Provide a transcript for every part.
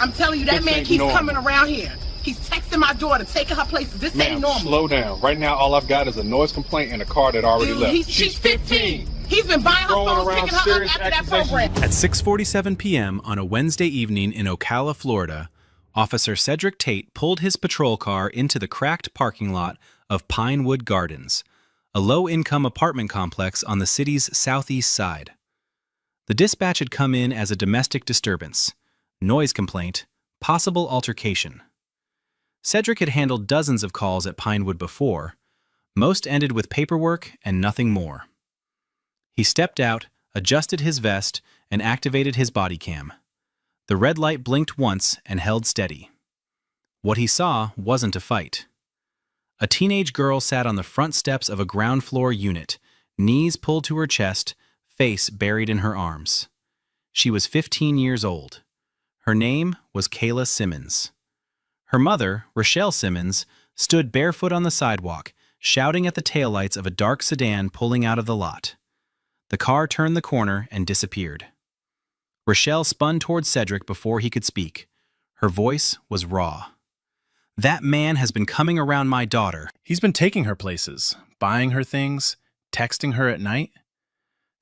I'm telling you, that This man ain't keeps normal. coming around here. He's texting my daughter, taking her places. This ain't Ma'am, normal. slow down. Right now, all I've got is a noise complaint and a car that already Dude, left. she's 15. He's been buying her throwing phones, around picking her up serious after that accusations. program. At 6:47 p.m. on a Wednesday evening in Ocala, Florida, Officer Cedric Tate pulled his patrol car into the cracked parking lot of Pinewood Gardens, a low-income apartment complex on the city's southeast side. The dispatch had come in as a domestic disturbance, noise complaint, possible altercation. Cedric had handled dozens of calls at Pinewood before. Most ended with paperwork and nothing more. He stepped out, adjusted his vest, and activated his body cam. The red light blinked once and held steady. What he saw wasn't a fight. A teenage girl sat on the front steps of a ground floor unit, knees pulled to her chest, face buried in her arms. She was 15 years old. Her name was Kayla Simmons. Her mother, Rochelle Simmons, stood barefoot on the sidewalk, shouting at the taillights of a dark sedan pulling out of the lot. The car turned the corner and disappeared. Rochelle spun toward Cedric before he could speak. Her voice was raw. "That man has been coming around my daughter. He's been taking her places, buying her things, texting her at night."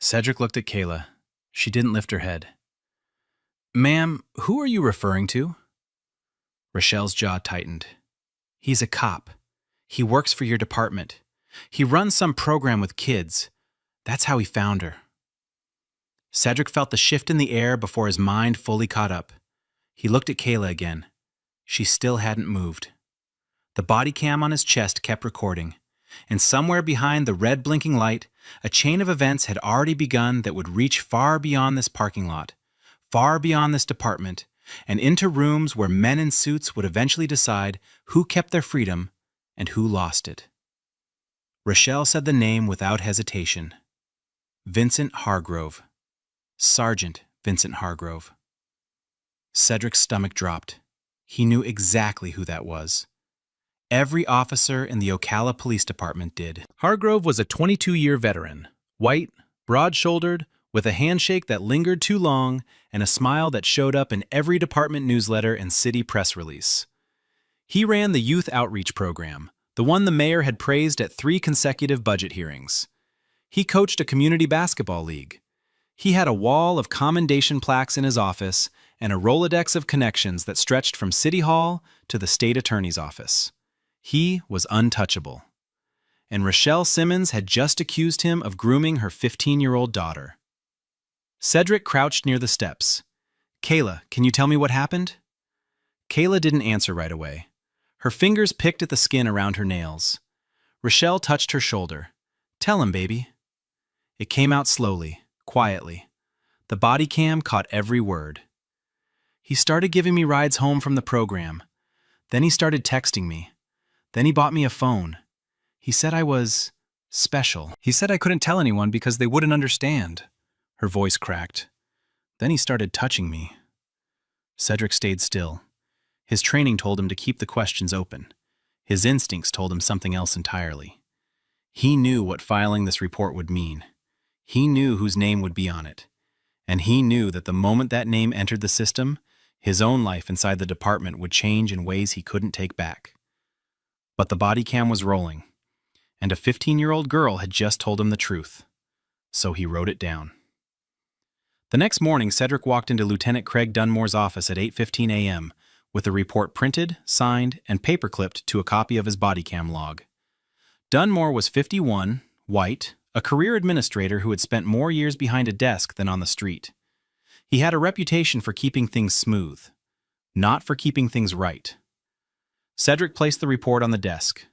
Cedric looked at Kayla. She didn't lift her head. "Ma'am, who are you referring to?" Rochelle's jaw tightened. "He's a cop. He works for your department. He runs some program with kids. That's how he found her." Cedric felt the shift in the air before his mind fully caught up. He looked at Kayla again. She still hadn't moved. The body cam on his chest kept recording, and somewhere behind the red blinking light, a chain of events had already begun that would reach far beyond this parking lot, far beyond this department, and into rooms where men in suits would eventually decide who kept their freedom and who lost it. Rochelle said the name without hesitation. Vincent Hargrove. Sergeant Vincent Hargrove. Cedric's stomach dropped. He knew exactly who that was. Every officer in the Ocala Police Department did. Hargrove was a 22-year veteran, white, broad-shouldered, with a handshake that lingered too long and a smile that showed up in every department newsletter and city press release. He ran the Youth Outreach Program, the one the mayor had praised at 3 consecutive budget hearings. He coached a community basketball league. He had a wall of commendation plaques in his office and a Rolodex of connections that stretched from City Hall to the state attorney's office. He was untouchable. And Rochelle Simmons had just accused him of grooming her 15-year-old daughter. Cedric crouched near the steps. "Kayla, can you tell me what happened?" Kayla didn't answer right away. Her fingers picked at the skin around her nails. Rochelle touched her shoulder. "Tell him, baby." It came out slowly, quietly. The body cam caught every word. "He started giving me rides home from the program. Then he started texting me. Then he bought me a phone. He said I was special. He said I couldn't tell anyone because they wouldn't understand." Her voice cracked. "Then he started touching me." Cedric stayed still. His training told him to keep the questions open. His instincts told him something else entirely. He knew what filing this report would mean. He knew whose name would be on it. And he knew that the moment that name entered the system, his own life inside the department would change in ways he couldn't take back. But the body cam was rolling, and a 15-year-old girl had just told him the truth. So he wrote it down. The next morning, Cedric walked into Lieutenant Craig Dunmore's office at 8:15 a.m. with the report printed, signed, and paper-clipped to a copy of his body cam log. Dunmore was 51, white, a career administrator who had spent more years behind a desk than on the street. He had a reputation for keeping things smooth, not for keeping things right. Cedric placed the report on the desk.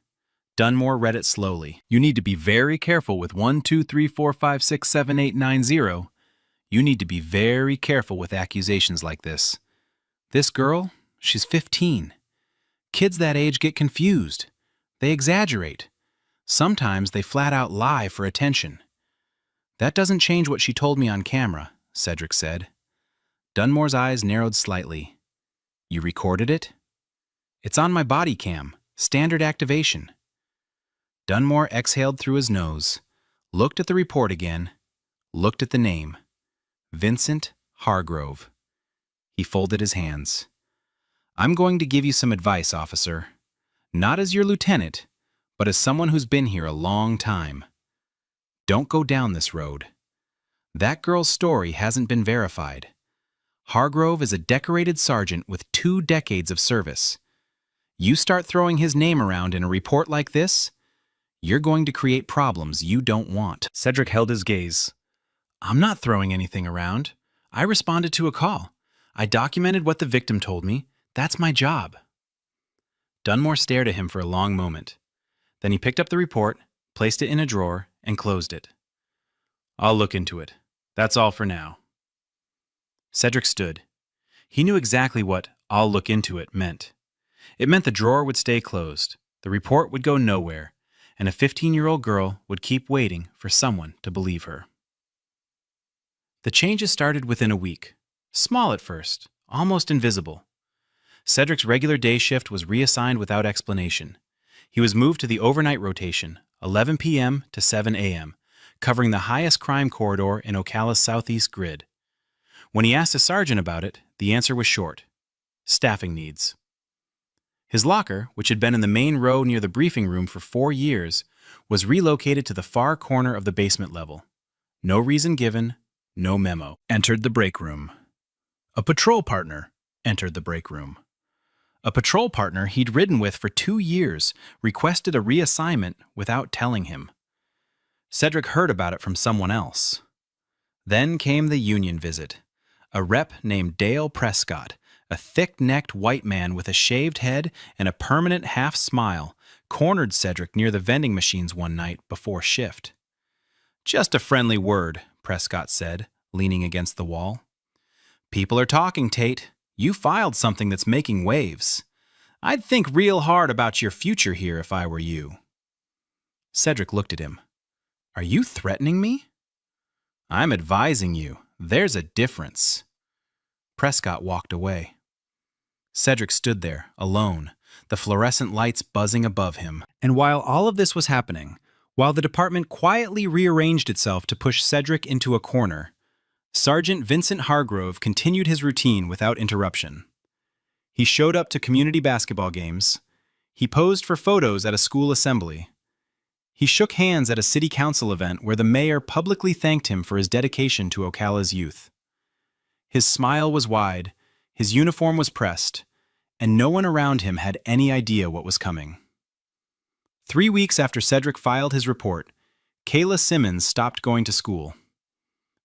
Dunmore read it slowly. "You need to be very careful with 1, 2, 3, 4, 5, 6, 7, 8, 9, 0. You need to be very careful with accusations like this. This girl, she's 15. Kids that age get confused. They exaggerate. Sometimes they flat out lie for attention." "That doesn't change what she told me on camera," Cedric said. Dunmore's eyes narrowed slightly. "You recorded it?" "It's on my body cam. Standard activation." Dunmore exhaled through his nose, looked at the report again, looked at the name. Vincent Hargrove. He folded his hands. I'm going to give you some advice, officer. Not as your lieutenant, but as someone who's been here a long time. Don't go down this road. That girl's story hasn't been verified. Hargrove is a decorated sergeant with 2 decades of service. You start throwing his name around in a report like this, you're going to create problems you don't want. Cedric held his gaze. I'm not throwing anything around. I responded to a call. I documented what the victim told me. That's my job. Dunmore stared at him for a long moment. Then he picked up the report, placed it in a drawer, and closed it. I'll look into it. That's all for now. Cedric stood. He knew exactly what "I'll look into it" meant. It meant the drawer would stay closed, the report would go nowhere, and a 15-year-old girl would keep waiting for someone to believe her. The changes started within a week. Small at first, almost invisible. Cedric's regular day shift was reassigned without explanation. He was moved to the overnight rotation, 11 p.m. to 7 a.m., covering the highest crime corridor in Ocala's southeast grid. When he asked a sergeant about it, the answer was short: staffing needs. His locker, which had been in the main row near the briefing room for 4 years, was relocated to the far corner of the basement level. No reason given, no memo. Entered the break room. A patrol partner entered the break room. A patrol partner he'd ridden with for 2 years requested a reassignment without telling him. Cedric heard about it from someone else. Then came the union visit. A rep named Dale Prescott, a thick-necked white man with a shaved head and a permanent half-smile, cornered Cedric near the vending machines one night before shift. "Just a friendly word," Prescott said, leaning against the wall. "People are talking, Tate. You filed something that's making waves. I'd think real hard about your future here if I were you." Cedric looked at him. "Are you threatening me?" "I'm advising you. There's a difference." Prescott walked away. Cedric stood there, alone, the fluorescent lights buzzing above him. And while all of this was happening, while the department quietly rearranged itself to push Cedric into a corner, Sergeant Vincent Hargrove continued his routine without interruption. He showed up to community basketball games. He posed for photos at a school assembly. He shook hands at a city council event where the mayor publicly thanked him for his dedication to Ocala's youth. His smile was wide, his uniform was pressed, and no one around him had any idea what was coming. 3 weeks after Cedric filed his report, Kayla Simmons stopped going to school.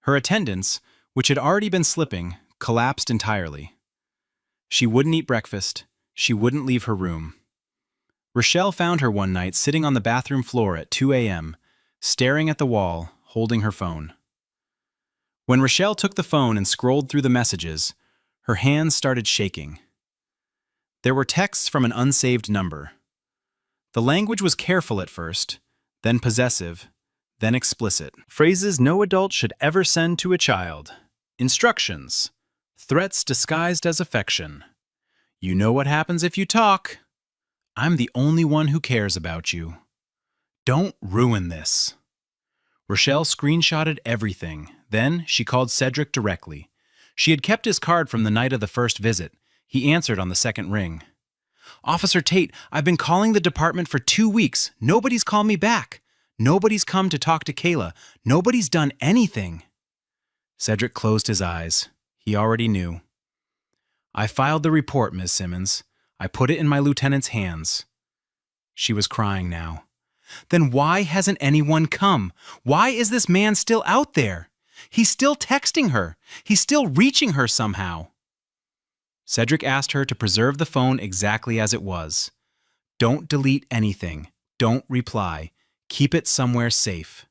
Her attendance, which had already been slipping, collapsed entirely. She wouldn't eat breakfast. She wouldn't leave her room. Rochelle found her one night sitting on the bathroom floor at 2 a.m., staring at the wall, holding her phone. When Rochelle took the phone and scrolled through the messages, her hands started shaking. There were texts from an unsaved number. The language was careful at first, then possessive, then explicit. Phrases no adult should ever send to a child. Instructions. Threats disguised as affection. You know what happens if you talk. I'm the only one who cares about you. Don't ruin this. Rochelle screenshotted everything. Then she called Cedric directly. She had kept his card from the night of the first visit. He answered on the second ring. "Officer Tate, I've been calling the department for 2 weeks. Nobody's called me back. Nobody's come to talk to Kayla. Nobody's done anything." Cedric closed his eyes. He already knew. "I filed the report, Ms. Simmons. I put it in my lieutenant's hands." She was crying now. "Then why hasn't anyone come? Why is this man still out there? He's still texting her. He's still reaching her somehow." Cedric asked her to preserve the phone exactly as it was. Don't delete anything. Don't reply. Keep it somewhere safe.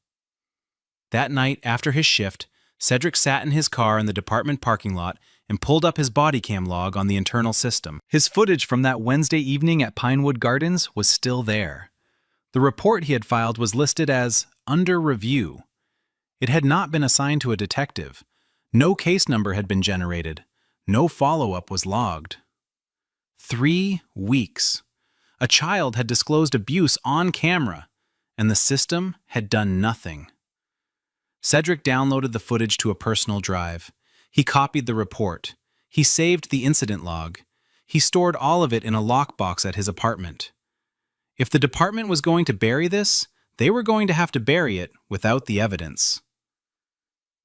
That night, after his shift, Cedric sat in his car in the department parking lot and pulled up his Bodycam log on the internal system. His footage from that Wednesday evening at Pinewood Gardens was still there. The report he had filed was listed as under review. It had not been assigned to a detective. No case number had been generated. No follow-up was logged. 3 weeks. A child had disclosed abuse on camera, and the system had done nothing. Cedric downloaded the footage to a personal drive. He copied the report. He saved the incident log. He stored all of it in a lockbox at his apartment. If the department was going to bury this, they were going to have to bury it without the evidence.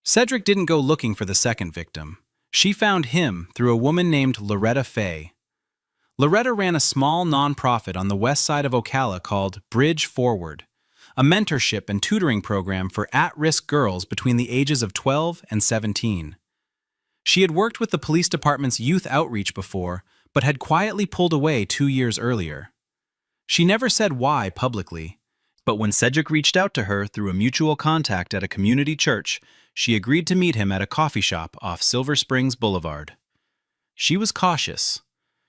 Cedric didn't go looking for the second victim. She found him through a woman named Loretta Fay. Loretta ran a small nonprofit on the west side of Ocala called Bridge Forward, a mentorship and tutoring program for at-risk girls between the ages of 12 and 17. She had worked with the police department's youth outreach before, but had quietly pulled away 2 years earlier. She never said why publicly, but when Cedric reached out to her through a mutual contact at a community church, she agreed to meet him at a coffee shop off Silver Springs Boulevard. She was cautious.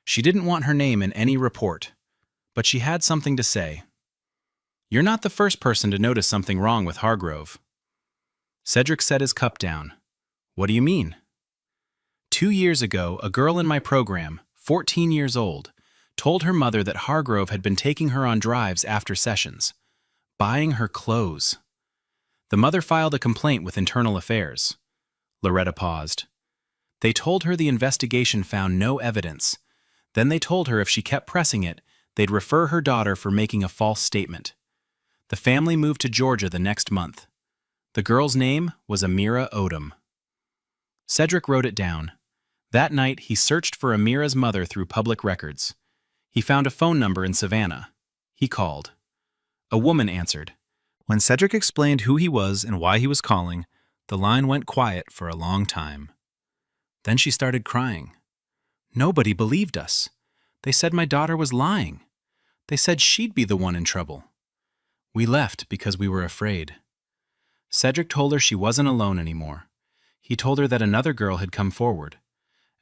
She didn't want her name in any report, but she had something to say. "You're not the first person to notice something wrong with Hargrove." Cedric set his cup down. "What do you mean?" 2 years ago, a girl in my program, 14 years old, told her mother that Hargrove had been taking her on drives after sessions, buying her clothes. The mother filed a complaint with Internal Affairs. Loretta paused. They told her the investigation found no evidence. Then they told her if she kept pressing it, they'd refer her daughter for making a false statement. The family moved to Georgia the next month. The girl's name was Amira Odom. Cedric wrote it down. That night, he searched for Amira's mother through public records. He found a phone number in Savannah. He called. A woman answered. When Cedric explained who he was and why he was calling, the line went quiet for a long time. Then she started crying. "Nobody believed us. They said my daughter was lying. They said she'd be the one in trouble. We left because we were afraid." Cedric told her she wasn't alone anymore. He told her that another girl had come forward,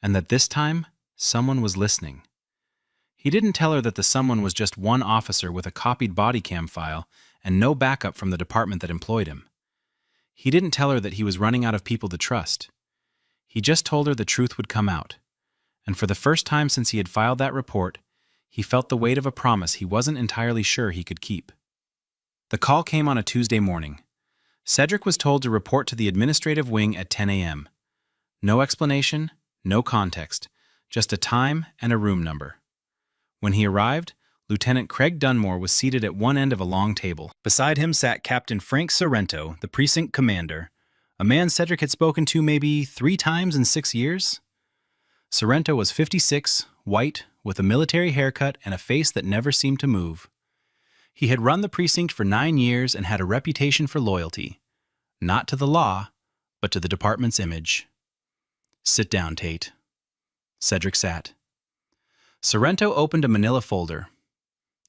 and that this time, someone was listening. He didn't tell her that the someone was just one officer with a copied Bodycam file and no backup from the department that employed him. He didn't tell her that he was running out of people to trust. He just told her the truth would come out, and for the first time since he had filed that report, he felt the weight of a promise he wasn't entirely sure he could keep. The call came on a Tuesday morning. Cedric was told to report to the administrative wing at 10 a.m. No explanation, no context, just a time and a room number. When he arrived, Lieutenant Craig Dunmore was seated at one end of a long table. Beside him sat Captain Frank Sorrento, the precinct commander, a man Cedric had spoken to maybe 3 times in 6 years. Sorrento was 56, white, with a military haircut and a face that never seemed to move. He had run the precinct for 9 years and had a reputation for loyalty, not to the law, but to the department's image. "Sit down, Tate." Cedric sat. Sorrento opened a manila folder.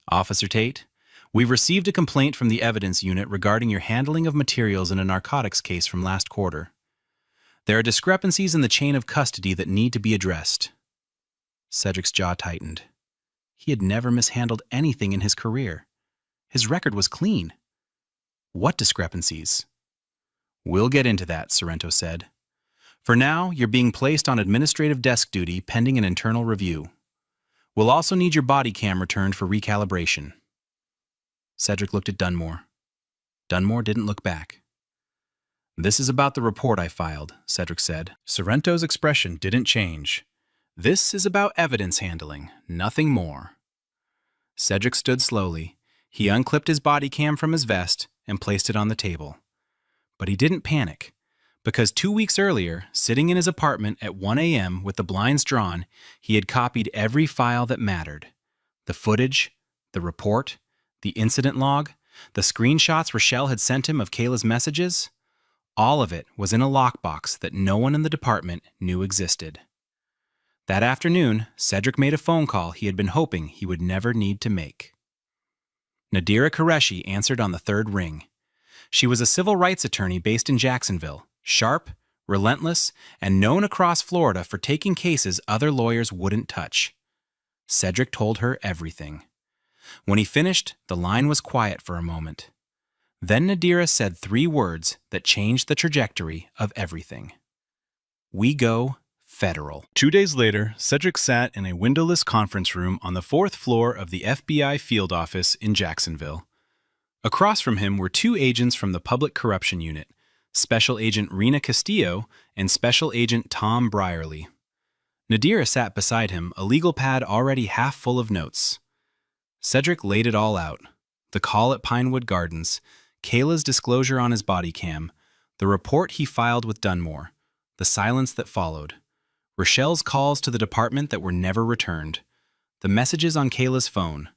"Officer Tate, we've received a complaint from the evidence unit regarding your handling of materials in a narcotics case from last quarter. There are discrepancies in the chain of custody that need to be addressed." Cedric's jaw tightened. He had never mishandled anything in his career. His record was clean. What discrepancies? "We'll get into that," Sorrento said. "For now, you're being placed on administrative desk duty pending an internal review. We'll also need your body cam returned for recalibration." Cedric looked at Dunmore. Dunmore didn't look back. "This is about the report I filed," Cedric said. Sorrento's expression didn't change. "This is about evidence handling, nothing more." Cedric stood slowly. He unclipped his body cam from his vest and placed it on the table. But he didn't panic, because 2 weeks earlier, sitting in his apartment at 1 a.m. with the blinds drawn, he had copied every file that mattered. The footage, the report, the incident log, the screenshots Rochelle had sent him of Kayla's messages. All of it was in a lockbox that no one in the department knew existed. That afternoon, Cedric made a phone call he had been hoping he would never need to make. Nadira Qureshi answered on the third ring. She was a civil rights attorney based in Jacksonville, sharp, relentless, and known across Florida for taking cases other lawyers wouldn't touch. Cedric told her everything. When he finished, the line was quiet for a moment. Then Nadira said 3 words that changed the trajectory of everything. "We go federal." 2 days later, Cedric sat in a windowless conference room on the 4th floor of the FBI field office in Jacksonville. Across from him were 2 agents from the Public Corruption Unit, Special Agent Rena Castillo and Special Agent Tom Brierly. Nadira sat beside him, a legal pad already half full of notes. Cedric laid it all out. The call at Pinewood Gardens, Kayla's disclosure on his body cam, the report he filed with Dunmore, the silence that followed, Rochelle's calls to the department that were never returned, the messages on Kayla's phone,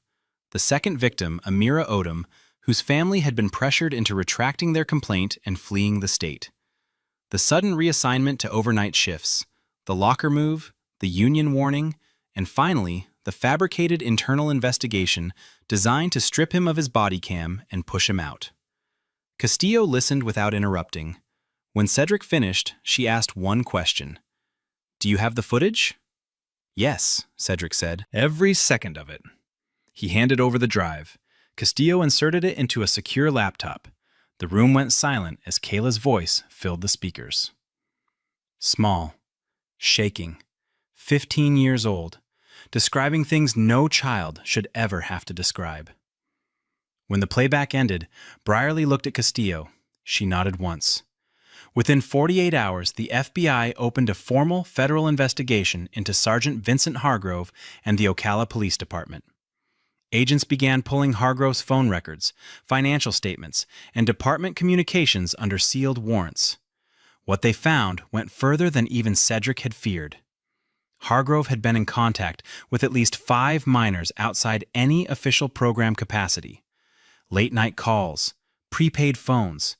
the second victim, Amira Odom, whose family had been pressured into retracting their complaint and fleeing the state, the sudden reassignment to overnight shifts, the locker move, the union warning, and finally, the fabricated internal investigation designed to strip him of his body cam and push him out. Castillo listened without interrupting. When Cedric finished, she asked one question. "Do you have the footage?" "Yes," Cedric said. "Every second of it." He handed over the drive. Castillo inserted it into a secure laptop. The room went silent as Kayla's voice filled the speakers. Small, shaking, 15 years old, describing things no child should ever have to describe. When the playback ended, Brierly looked at Castillo. She nodded once. Within 48 hours, the FBI opened a formal federal investigation into Sergeant Vincent Hargrove and the Ocala Police Department. Agents began pulling Hargrove's phone records, financial statements, and department communications under sealed warrants. What they found went further than even Cedric had feared. Hargrove had been in contact with at least 5 minors outside any official program capacity. Late-night calls, prepaid phones,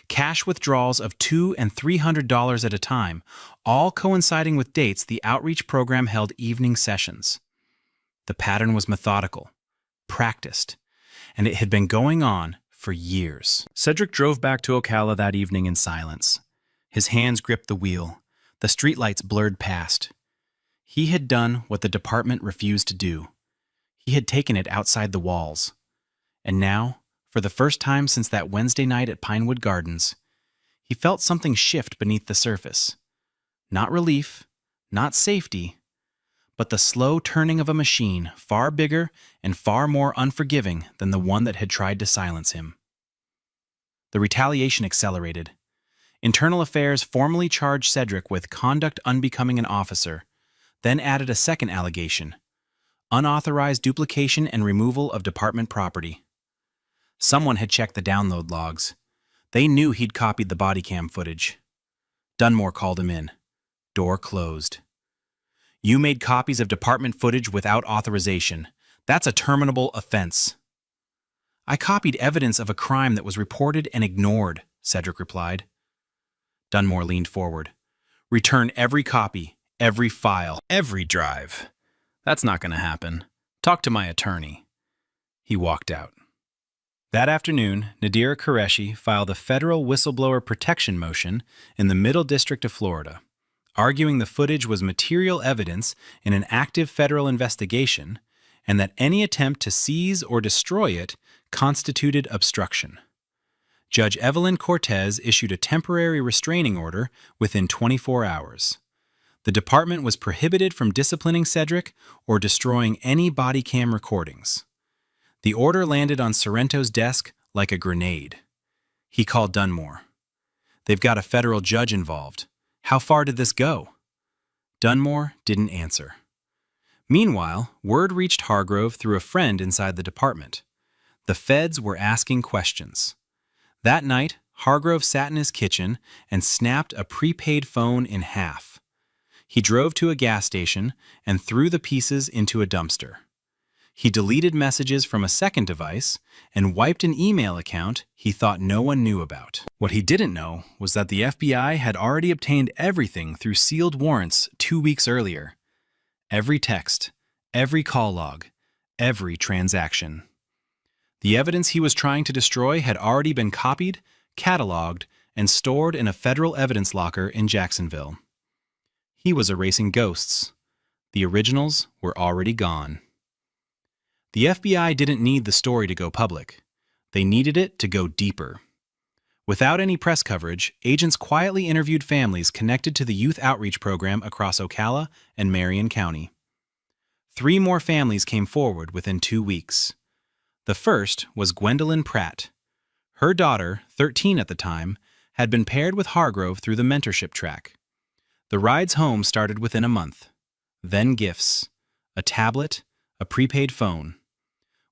cash withdrawals of $200 and $300 at a time, all coinciding with dates the outreach program held evening sessions. The pattern was methodical, practiced, and it had been going on for years. Cedric drove back to Ocala that evening in silence. His hands gripped the wheel. The streetlights blurred past. He had done what the department refused to do. He had taken it outside the walls. And now, for the first time since that Wednesday night at Pinewood Gardens, he felt something shift beneath the surface. Not relief, not safety, but the slow turning of a machine far bigger and far more unforgiving than the one that had tried to silence him. The retaliation accelerated. Internal Affairs formally charged Cedric with conduct unbecoming an officer, then added a second allegation: unauthorized duplication and removal of department property. Someone had checked the download logs. They knew he'd copied the Bodycam footage. Dunmore called him in. Door closed. "You made copies of department footage without authorization. That's a terminable offense." "I copied evidence of a crime that was reported and ignored," Cedric replied. Dunmore leaned forward. "Return every copy, every file, every drive." "That's not going to happen. Talk to my attorney." He walked out. That afternoon, Nadira Qureshi filed a federal whistleblower protection motion in the Middle District of Florida, arguing the footage was material evidence in an active federal investigation and that any attempt to seize or destroy it constituted obstruction. Judge Evelyn Cortez issued a temporary restraining order within 24 hours. The department was prohibited from disciplining Cedric or destroying any body cam recordings. The order landed on Sorrento's desk like a grenade. He called Dunmore. "They've got a federal judge involved. How far did this go?" Dunmore didn't answer. Meanwhile, word reached Hargrove through a friend inside the department. The feds were asking questions. That night, Hargrove sat in his kitchen and snapped a prepaid phone in half. He drove to a gas station and threw the pieces into a dumpster. He deleted messages from a second device and wiped an email account he thought no one knew about. What he didn't know was that the FBI had already obtained everything through sealed warrants 2 weeks earlier. Every text, every call log, every transaction. The evidence he was trying to destroy had already been copied, cataloged, and stored in a federal evidence locker in Jacksonville. He was erasing ghosts. The originals were already gone. The FBI didn't need the story to go public. They needed it to go deeper. Without any press coverage, agents quietly interviewed families connected to the youth outreach program across Ocala and Marion County. 3 more families came forward within 2 weeks. The first was Gwendolyn Pratt. Her daughter, 13 at the time, had been paired with Hargrove through the mentorship track. The rides home started within a month. then gifts, a tablet, a prepaid phone.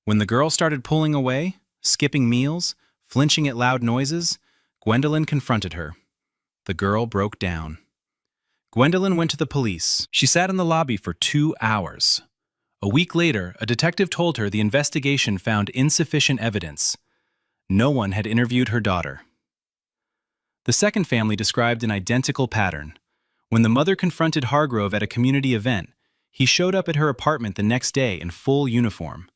When the girl started pulling away, skipping meals, flinching at loud noises, Gwendolyn confronted her. The girl broke down. Gwendolyn went to the police. She sat in the lobby for 2 hours. A week later, a detective told her the investigation found insufficient evidence. No one had interviewed her daughter. The second family described an identical pattern. When the mother confronted Hargrove at a community event, he showed up at her apartment the next day in full uniform.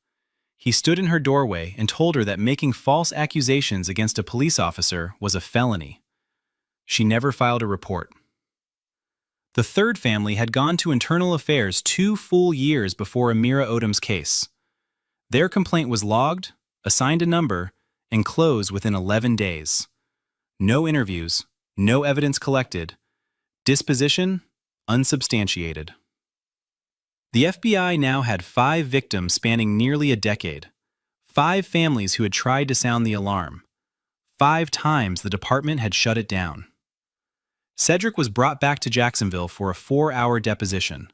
He stood in her doorway and told her that making false accusations against a police officer was a felony. She never filed a report. The third family had gone to internal affairs 2 full years before Amira Odom's case. Their complaint was logged, assigned a number, and closed within 11 days. No interviews, no evidence collected. Disposition, unsubstantiated. The FBI now had 5 victims spanning nearly a decade. 5 families who had tried to sound the alarm. 5 times the department had shut it down. Cedric was brought back to Jacksonville for a 4-hour deposition.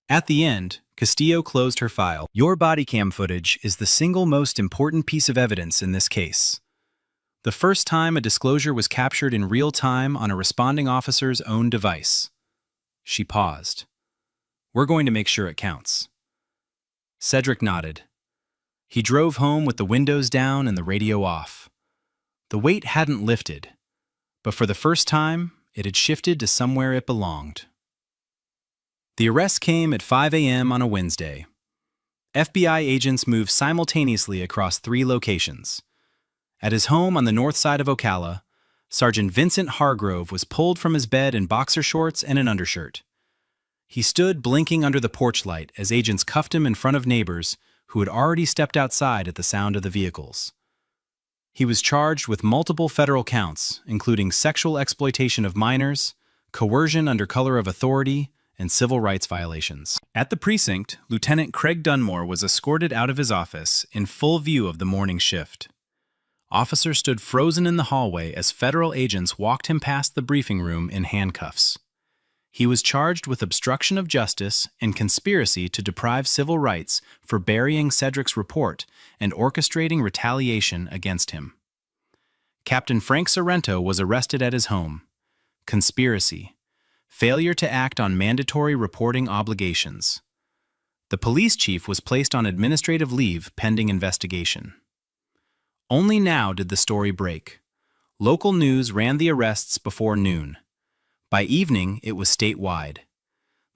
At the end, Castillo closed her file. Your Bodycam footage is the single most important piece of evidence in this case. The first time a disclosure was captured in real time on a responding officer's own device. She paused. We're going to make sure it counts. Cedric nodded. He drove home with the windows down and the radio off. The weight hadn't lifted, but for the first time, it had shifted to somewhere it belonged. The arrest came at 5 a.m. on a Wednesday. FBI agents moved simultaneously across 3 locations. At his home on the north side of Ocala, Sergeant Vincent Hargrove was pulled from his bed in boxer shorts and an undershirt. He stood blinking under the porch light as agents cuffed him in front of neighbors who had already stepped outside at the sound of the vehicles. He was charged with multiple federal counts, including sexual exploitation of minors, coercion under color of authority, and civil rights violations. At the precinct, Lieutenant Craig Dunmore was escorted out of his office in full view of the morning shift. Officers stood frozen in the hallway as federal agents walked him past the briefing room in handcuffs. He was charged with obstruction of justice and conspiracy to deprive civil rights for burying Cedric's report and orchestrating retaliation against him. Captain Frank Sorrento was arrested at his home. Conspiracy. Failure to act on mandatory reporting obligations. The police chief was placed on administrative leave pending investigation. Only now did the story break. Local news ran the arrests before noon. By evening, it was statewide.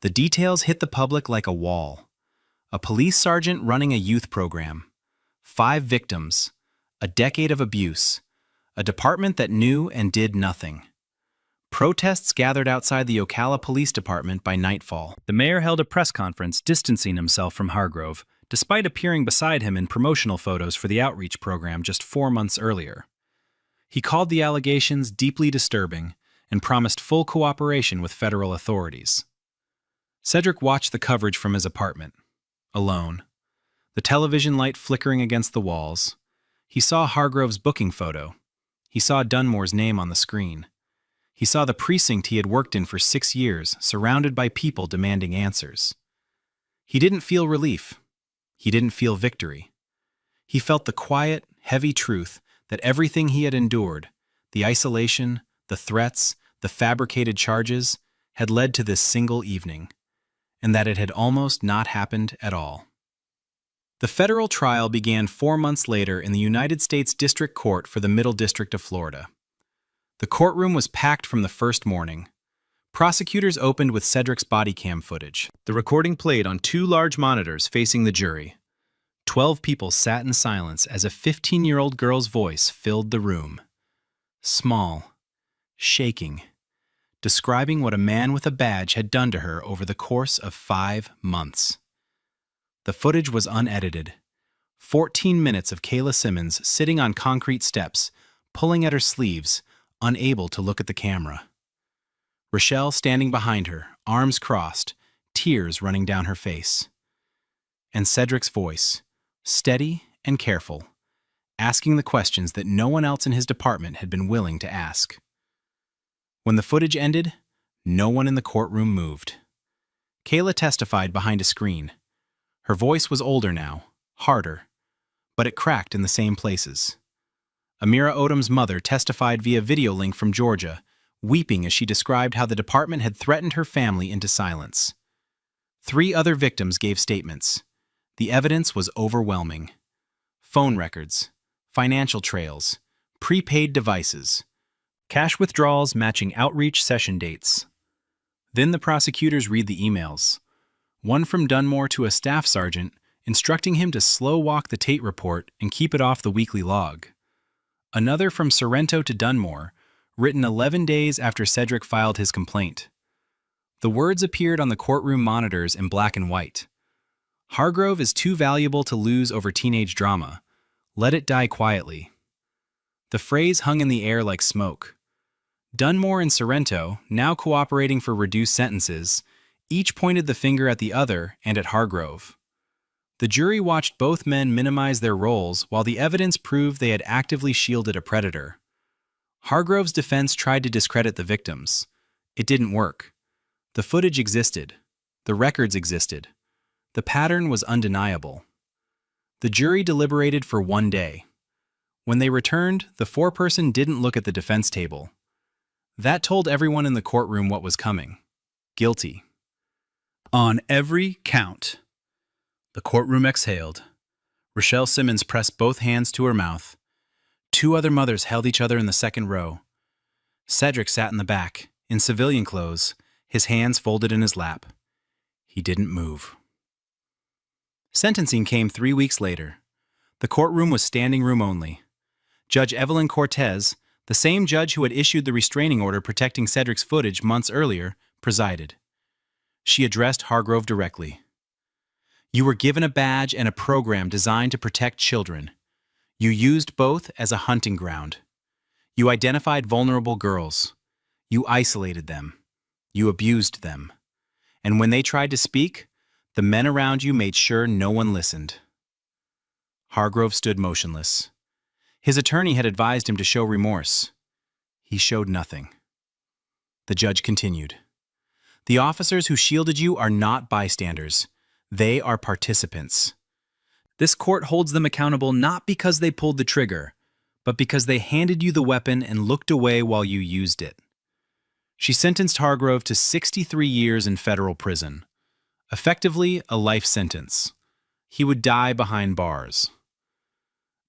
The details hit the public like a wall. A police sergeant running a youth program. 5 victims. A decade of abuse. A department that knew and did nothing. Protests gathered outside the Ocala Police Department by nightfall. The mayor held a press conference distancing himself from Hargrove, despite appearing beside him in promotional photos for the outreach program just 4 months earlier. He called the allegations deeply disturbing and promised full cooperation with federal authorities. Cedric watched the coverage from his apartment, alone, the television light flickering against the walls. He saw Hargrove's booking photo. He saw Dunmore's name on the screen. He saw the precinct he had worked in for 6 years, surrounded by people demanding answers. He didn't feel relief. He didn't feel victory. He felt the quiet, heavy truth that everything he had endured, the isolation, the threats, the fabricated charges, had led to this single evening, and that it had almost not happened at all. The federal trial began 4 months later in the United States District Court for the Middle District of Florida. The courtroom was packed from the first morning. Prosecutors opened with Cedric's body cam footage. The recording played on 2 large monitors facing the jury. 12 people sat in silence as a 15-year-old girl's voice filled the room. Small, shaking, describing what a man with a badge had done to her over the course of 5 months. The footage was unedited. 14 minutes of Kayla Simmons sitting on concrete steps, pulling at her sleeves, unable to look at the camera. Rochelle standing behind her, arms crossed, tears running down her face. And Cedric's voice, steady and careful, asking the questions that no one else in his department had been willing to ask. When the footage ended, no one in the courtroom moved. Kayla testified behind a screen. Her voice was older now, harder, but it cracked in the same places. Amira Odom's mother testified via video link from Georgia, weeping as she described how the department had threatened her family into silence. 3 other victims gave statements. The evidence was overwhelming. Phone records, financial trails, prepaid devices, cash withdrawals matching outreach session dates. Then the prosecutors read the emails. One from Dunmore to a staff sergeant, instructing him to slow walk the Tate report and keep it off the weekly log. Another from Sorrento to Dunmore, written 11 days after Cedric filed his complaint. The words appeared on the courtroom monitors in black and white. Hargrove is too valuable to lose over teenage drama. Let it die quietly. The phrase hung in the air like smoke. Dunmore and Sorrento, now cooperating for reduced sentences, each pointed the finger at the other and at Hargrove. The jury watched both men minimize their roles while the evidence proved they had actively shielded a predator. Hargrove's defense tried to discredit the victims. It didn't work. The footage existed. The records existed. The pattern was undeniable. The jury deliberated for 1 day. When they returned, the foreperson didn't look at the defense table. That told everyone in the courtroom what was coming. Guilty. On every count. The courtroom exhaled. Rochelle Simmons pressed both hands to her mouth. 2 other mothers held each other in the second row. Cedric sat in the back, in civilian clothes, his hands folded in his lap. He didn't move. Sentencing came 3 weeks later. The courtroom was standing room only. Judge Evelyn Cortez, the same judge who had issued the restraining order protecting Cedric's footage months earlier, presided. She addressed Hargrove directly. You were given a badge and a program designed to protect children. You used both as a hunting ground. You identified vulnerable girls. You isolated them. You abused them. And when they tried to speak, the men around you made sure no one listened. Hargrove stood motionless. His attorney had advised him to show remorse. He showed nothing. The judge continued. The officers who shielded you are not bystanders. They are participants. This court holds them accountable not because they pulled the trigger, but because they handed you the weapon and looked away while you used it. She sentenced Hargrove to 63 years in federal prison, effectively a life sentence. He would die behind bars.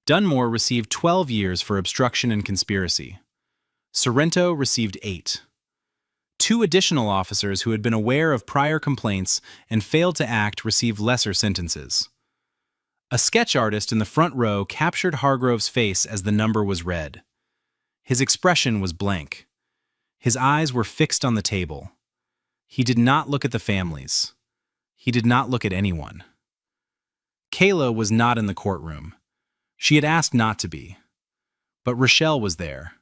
Dunmore received 12 years for obstruction and conspiracy. Sorrento received 8. 2 additional officers who had been aware of prior complaints and failed to act received lesser sentences. A sketch artist in the front row captured Hargrove's face as the number was read. His expression was blank. His eyes were fixed on the table. He did not look at the families. He did not look at anyone. Kayla was not in the courtroom. She had asked not to be. But Rochelle was there.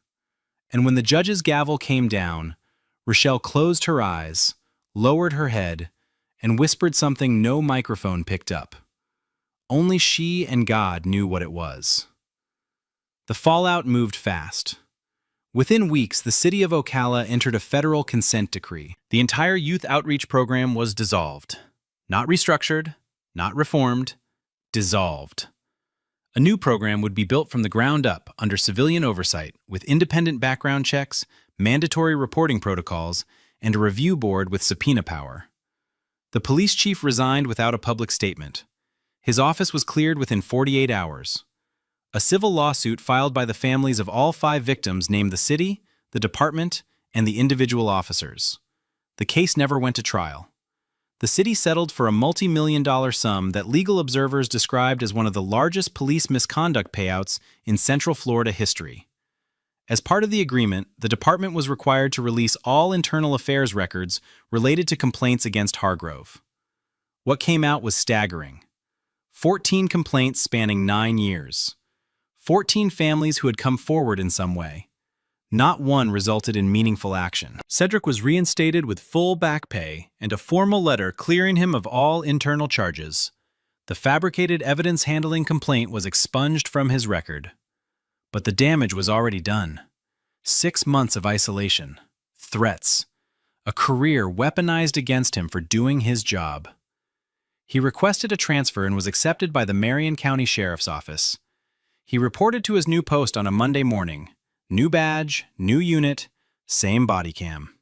And when the judge's gavel came down, Rochelle closed her eyes, lowered her head, and whispered something no microphone picked up. Only she and God knew what it was. The fallout moved fast. Within weeks, the city of Ocala entered a federal consent decree. The entire youth outreach program was dissolved. Not restructured, not reformed, dissolved. A new program would be built from the ground up under civilian oversight with independent background checks, mandatory reporting protocols, and a review board with subpoena power. The police chief resigned without a public statement. His office was cleared within 48 hours. A civil lawsuit filed by the families of all 5 victims named the city, the department, and the individual officers. The case never went to trial. The city settled for a multi-million-dollar sum that legal observers described as one of the largest police misconduct payouts in Central Florida history. As part of the agreement, the department was required to release all internal affairs records related to complaints against Hargrove. What came out was staggering. 14 complaints spanning 9 years. 14 families who had come forward in some way. Not one resulted in meaningful action. Cedric was reinstated with full back pay and a formal letter clearing him of all internal charges. The fabricated evidence handling complaint was expunged from his record. But the damage was already done. 6 months of isolation, threats, a career weaponized against him for doing his job. He requested a transfer and was accepted by the Marion County Sheriff's Office. He reported to his new post on a Monday morning. New badge, new unit, same body cam.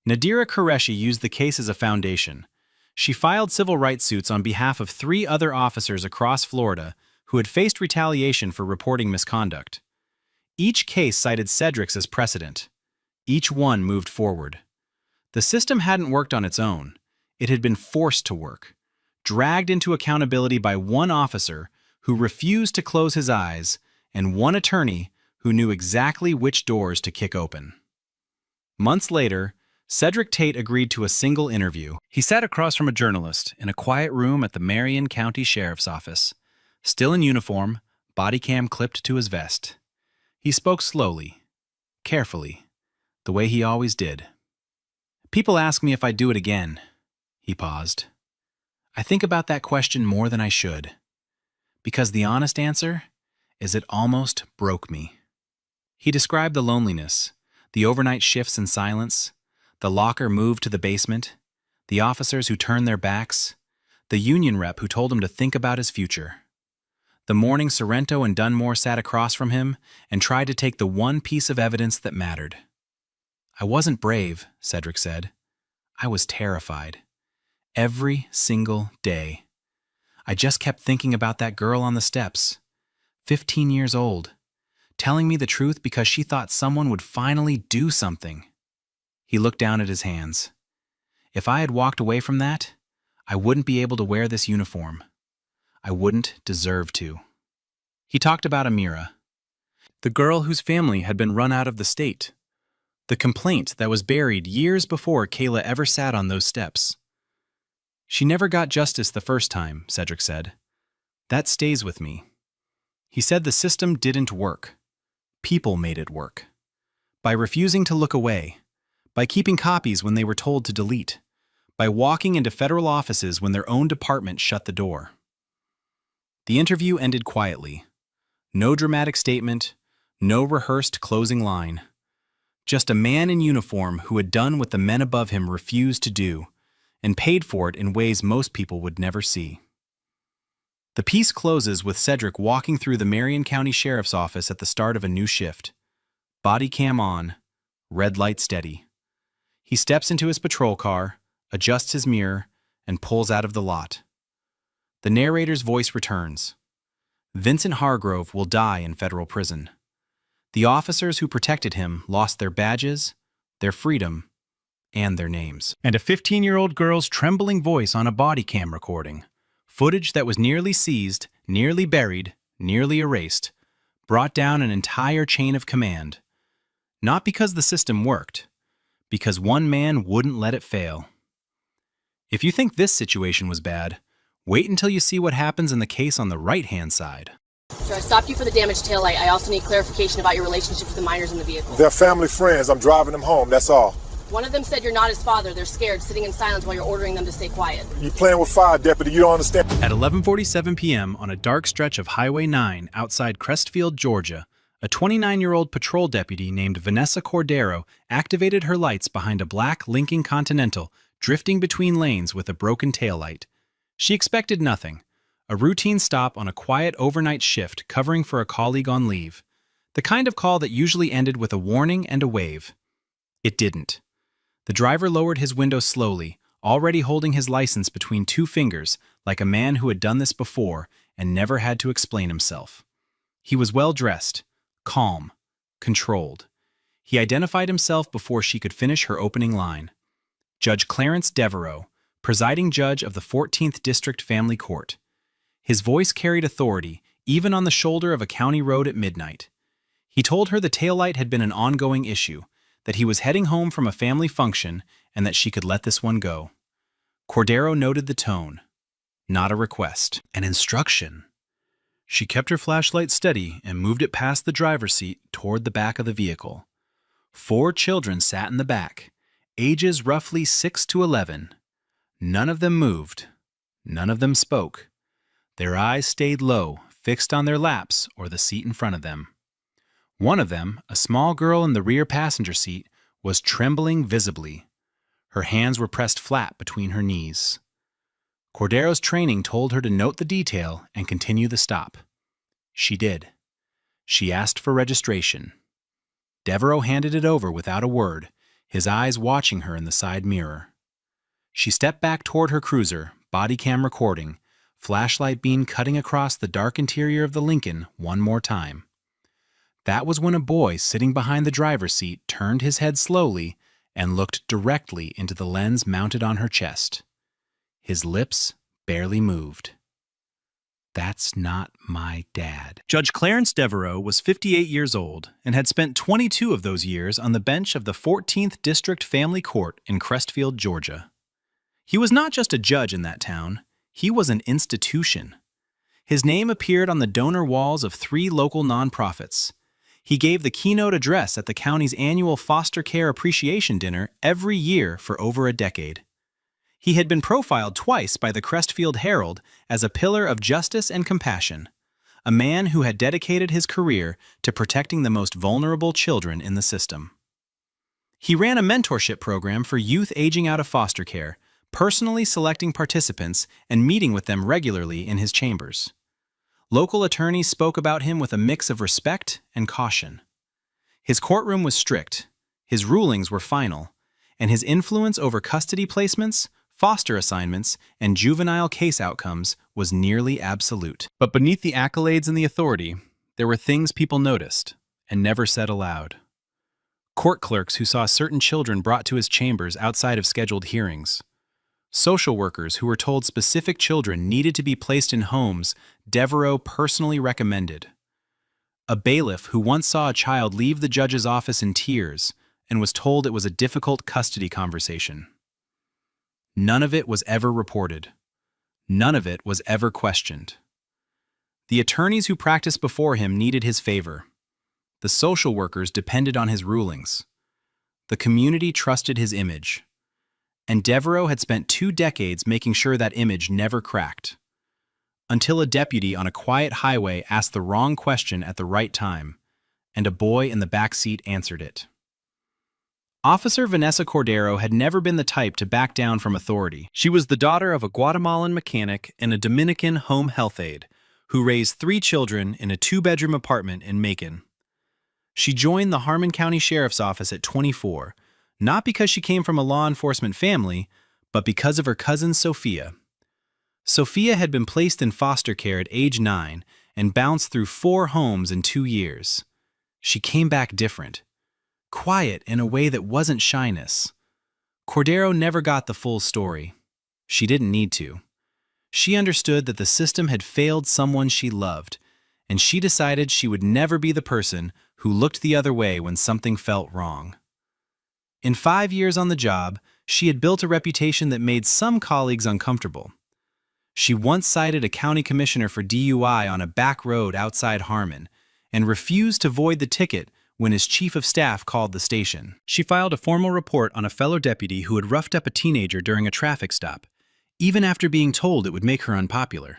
Nadira Qureshi used the case as a foundation. She filed civil rights suits on behalf of 3 other officers across Florida who had faced retaliation for reporting misconduct. Each case cited Cedric's as precedent. Each one moved forward. The system hadn't worked on its own. It had been forced to work, dragged into accountability by one officer who refused to close his eyes and one attorney who knew exactly which doors to kick open. Months later, Cedric Tate agreed to a single interview. He sat across from a journalist in a quiet room at the Marion County Sheriff's Office. Still in uniform, body cam clipped to his vest. He spoke slowly, carefully, the way he always did. People ask me if I'd do it again. He paused. I think about that question more than I should, because the honest answer is it almost broke me. He described the loneliness, the overnight shifts in silence, the locker moved to the basement, the officers who turned their backs, the union rep who told him to think about his future. The morning Sorrento and Dunmore sat across from him and tried to take the one piece of evidence that mattered. I wasn't brave, Cedric said. I was terrified. Every single day. I just kept thinking about that girl on the steps, 15 years old, telling me the truth because she thought someone would finally do something. He looked down at his hands. If I had walked away from that, I wouldn't be able to wear this uniform. I wouldn't deserve to. He talked about Amira, the girl whose family had been run out of the state, the complaint that was buried years before Kayla ever sat on those steps. She never got justice the first time, Cedric said. That stays with me. He said the system didn't work. People made it work. By refusing to look away, by keeping copies when they were told to delete, by walking into federal offices when their own department shut the door. The interview ended quietly. No dramatic statement, no rehearsed closing line. Just a man in uniform who had done what the men above him refused to do, and paid for it in ways most people would never see. The piece closes with Cedric walking through the Marion County Sheriff's Office at the start of a new shift. Body cam on, red light steady. He steps into his patrol car, adjusts his mirror, and pulls out of the lot. The narrator's voice returns. Vincent Hargrove will die in federal prison. The officers who protected him lost their badges, their freedom, and their names. And a 15-year-old girl's trembling voice on a body cam recording, footage that was nearly seized, nearly buried, nearly erased, brought down an entire chain of command. Not because the system worked, because one man wouldn't let it fail. If you think this situation was bad, wait until you see what happens in the case on the right-hand side. Sir, I stopped you for the damaged taillight. I also need clarification about your relationship with the minors in the vehicle. They're family friends. I'm driving them home, that's all. One of them said you're not his father. They're scared, sitting in silence while you're ordering them to stay quiet. You playing with fire, deputy. You don't understand. At 11:47 p.m. on a dark stretch of Highway 9 outside Crestfield, Georgia, a 29-year-old patrol deputy named Vanessa Cordero activated her lights behind a black Lincoln Continental drifting between lanes with a broken taillight. She expected nothing. A routine stop on a quiet overnight shift covering for a colleague on leave. The kind of call that usually ended with a warning and a wave. It didn't. The driver lowered his window slowly, already holding his license between two fingers, like a man who had done this before and never had to explain himself. He was well-dressed, calm, controlled. He identified himself before she could finish her opening line. Judge Clarence Devereaux, presiding judge of the 14th District Family Court. His voice carried authority, even on the shoulder of a county road at midnight. He told her the taillight had been an ongoing issue, that he was heading home from a family function, and that she could let this one go. Cordero noted the tone. Not a request, an instruction. She kept her flashlight steady and moved it past the driver's seat toward the back of the vehicle. 4 children sat in the back, ages roughly 6 to 11. None of them moved. None of them spoke. Their eyes stayed low, fixed on their laps or the seat in front of them. One of them, a small girl in the rear passenger seat, was trembling visibly. Her hands were pressed flat between her knees. Cordero's training told her to note the detail and continue the stop. She did. She asked for registration. Devereaux handed it over without a word, his eyes watching her in the side mirror. She stepped back toward her cruiser, Bodycam recording, flashlight beam cutting across the dark interior of the Lincoln one more time. That was when a boy sitting behind the driver's seat turned his head slowly and looked directly into the lens mounted on her chest. His lips barely moved. "That's not my dad." Judge Clarence Devereaux was 58 years old and had spent 22 of those years on the bench of the 14th District Family Court in Crestfield, Georgia. He was not just a judge in that town, he was an institution. His name appeared on the donor walls of 3 local nonprofits. He gave the keynote address at the county's annual Foster Care Appreciation Dinner every year for over a decade. He had been profiled twice by the Crestfield Herald as a pillar of justice and compassion, a man who had dedicated his career to protecting the most vulnerable children in the system. He ran a mentorship program for youth aging out of foster care, personally selecting participants and meeting with them regularly in his chambers. Local attorneys spoke about him with a mix of respect and caution. His courtroom was strict, his rulings were final, and his influence over custody placements, foster assignments, and juvenile case outcomes was nearly absolute. But beneath the accolades and the authority, there were things people noticed and never said aloud. Court clerks who saw certain children brought to his chambers outside of scheduled hearings. Social workers who were told specific children needed to be placed in homes Devereaux personally recommended. A bailiff who once saw a child leave the judge's office in tears and was told it was a difficult custody conversation. None of it was ever reported. None of it was ever questioned. The attorneys who practiced before him needed his favor. The social workers depended on his rulings. The community trusted his image. And Devereaux had spent 2 decades making sure that image never cracked. Until a deputy on a quiet highway asked the wrong question at the right time, and a boy in the back seat answered it. Officer Vanessa Cordero had never been the type to back down from authority. She was the daughter of a Guatemalan mechanic and a Dominican home health aide, who raised 3 children in a 2-bedroom apartment in Macon. She joined the Harmon County Sheriff's Office at 24, not because she came from a law enforcement family, but because of her cousin Sophia. Sophia had been placed in foster care at age 9 and bounced through 4 homes in 2 years. She came back different, quiet in a way that wasn't shyness. Cordero never got the full story. She didn't need to. She understood that the system had failed someone she loved, and she decided she would never be the person who looked the other way when something felt wrong. In 5 years on the job, she had built a reputation that made some colleagues uncomfortable. She once cited a county commissioner for DUI on a back road outside Harmon and refused to void the ticket when his chief of staff called the station. She filed a formal report on a fellow deputy who had roughed up a teenager during a traffic stop, even after being told it would make her unpopular.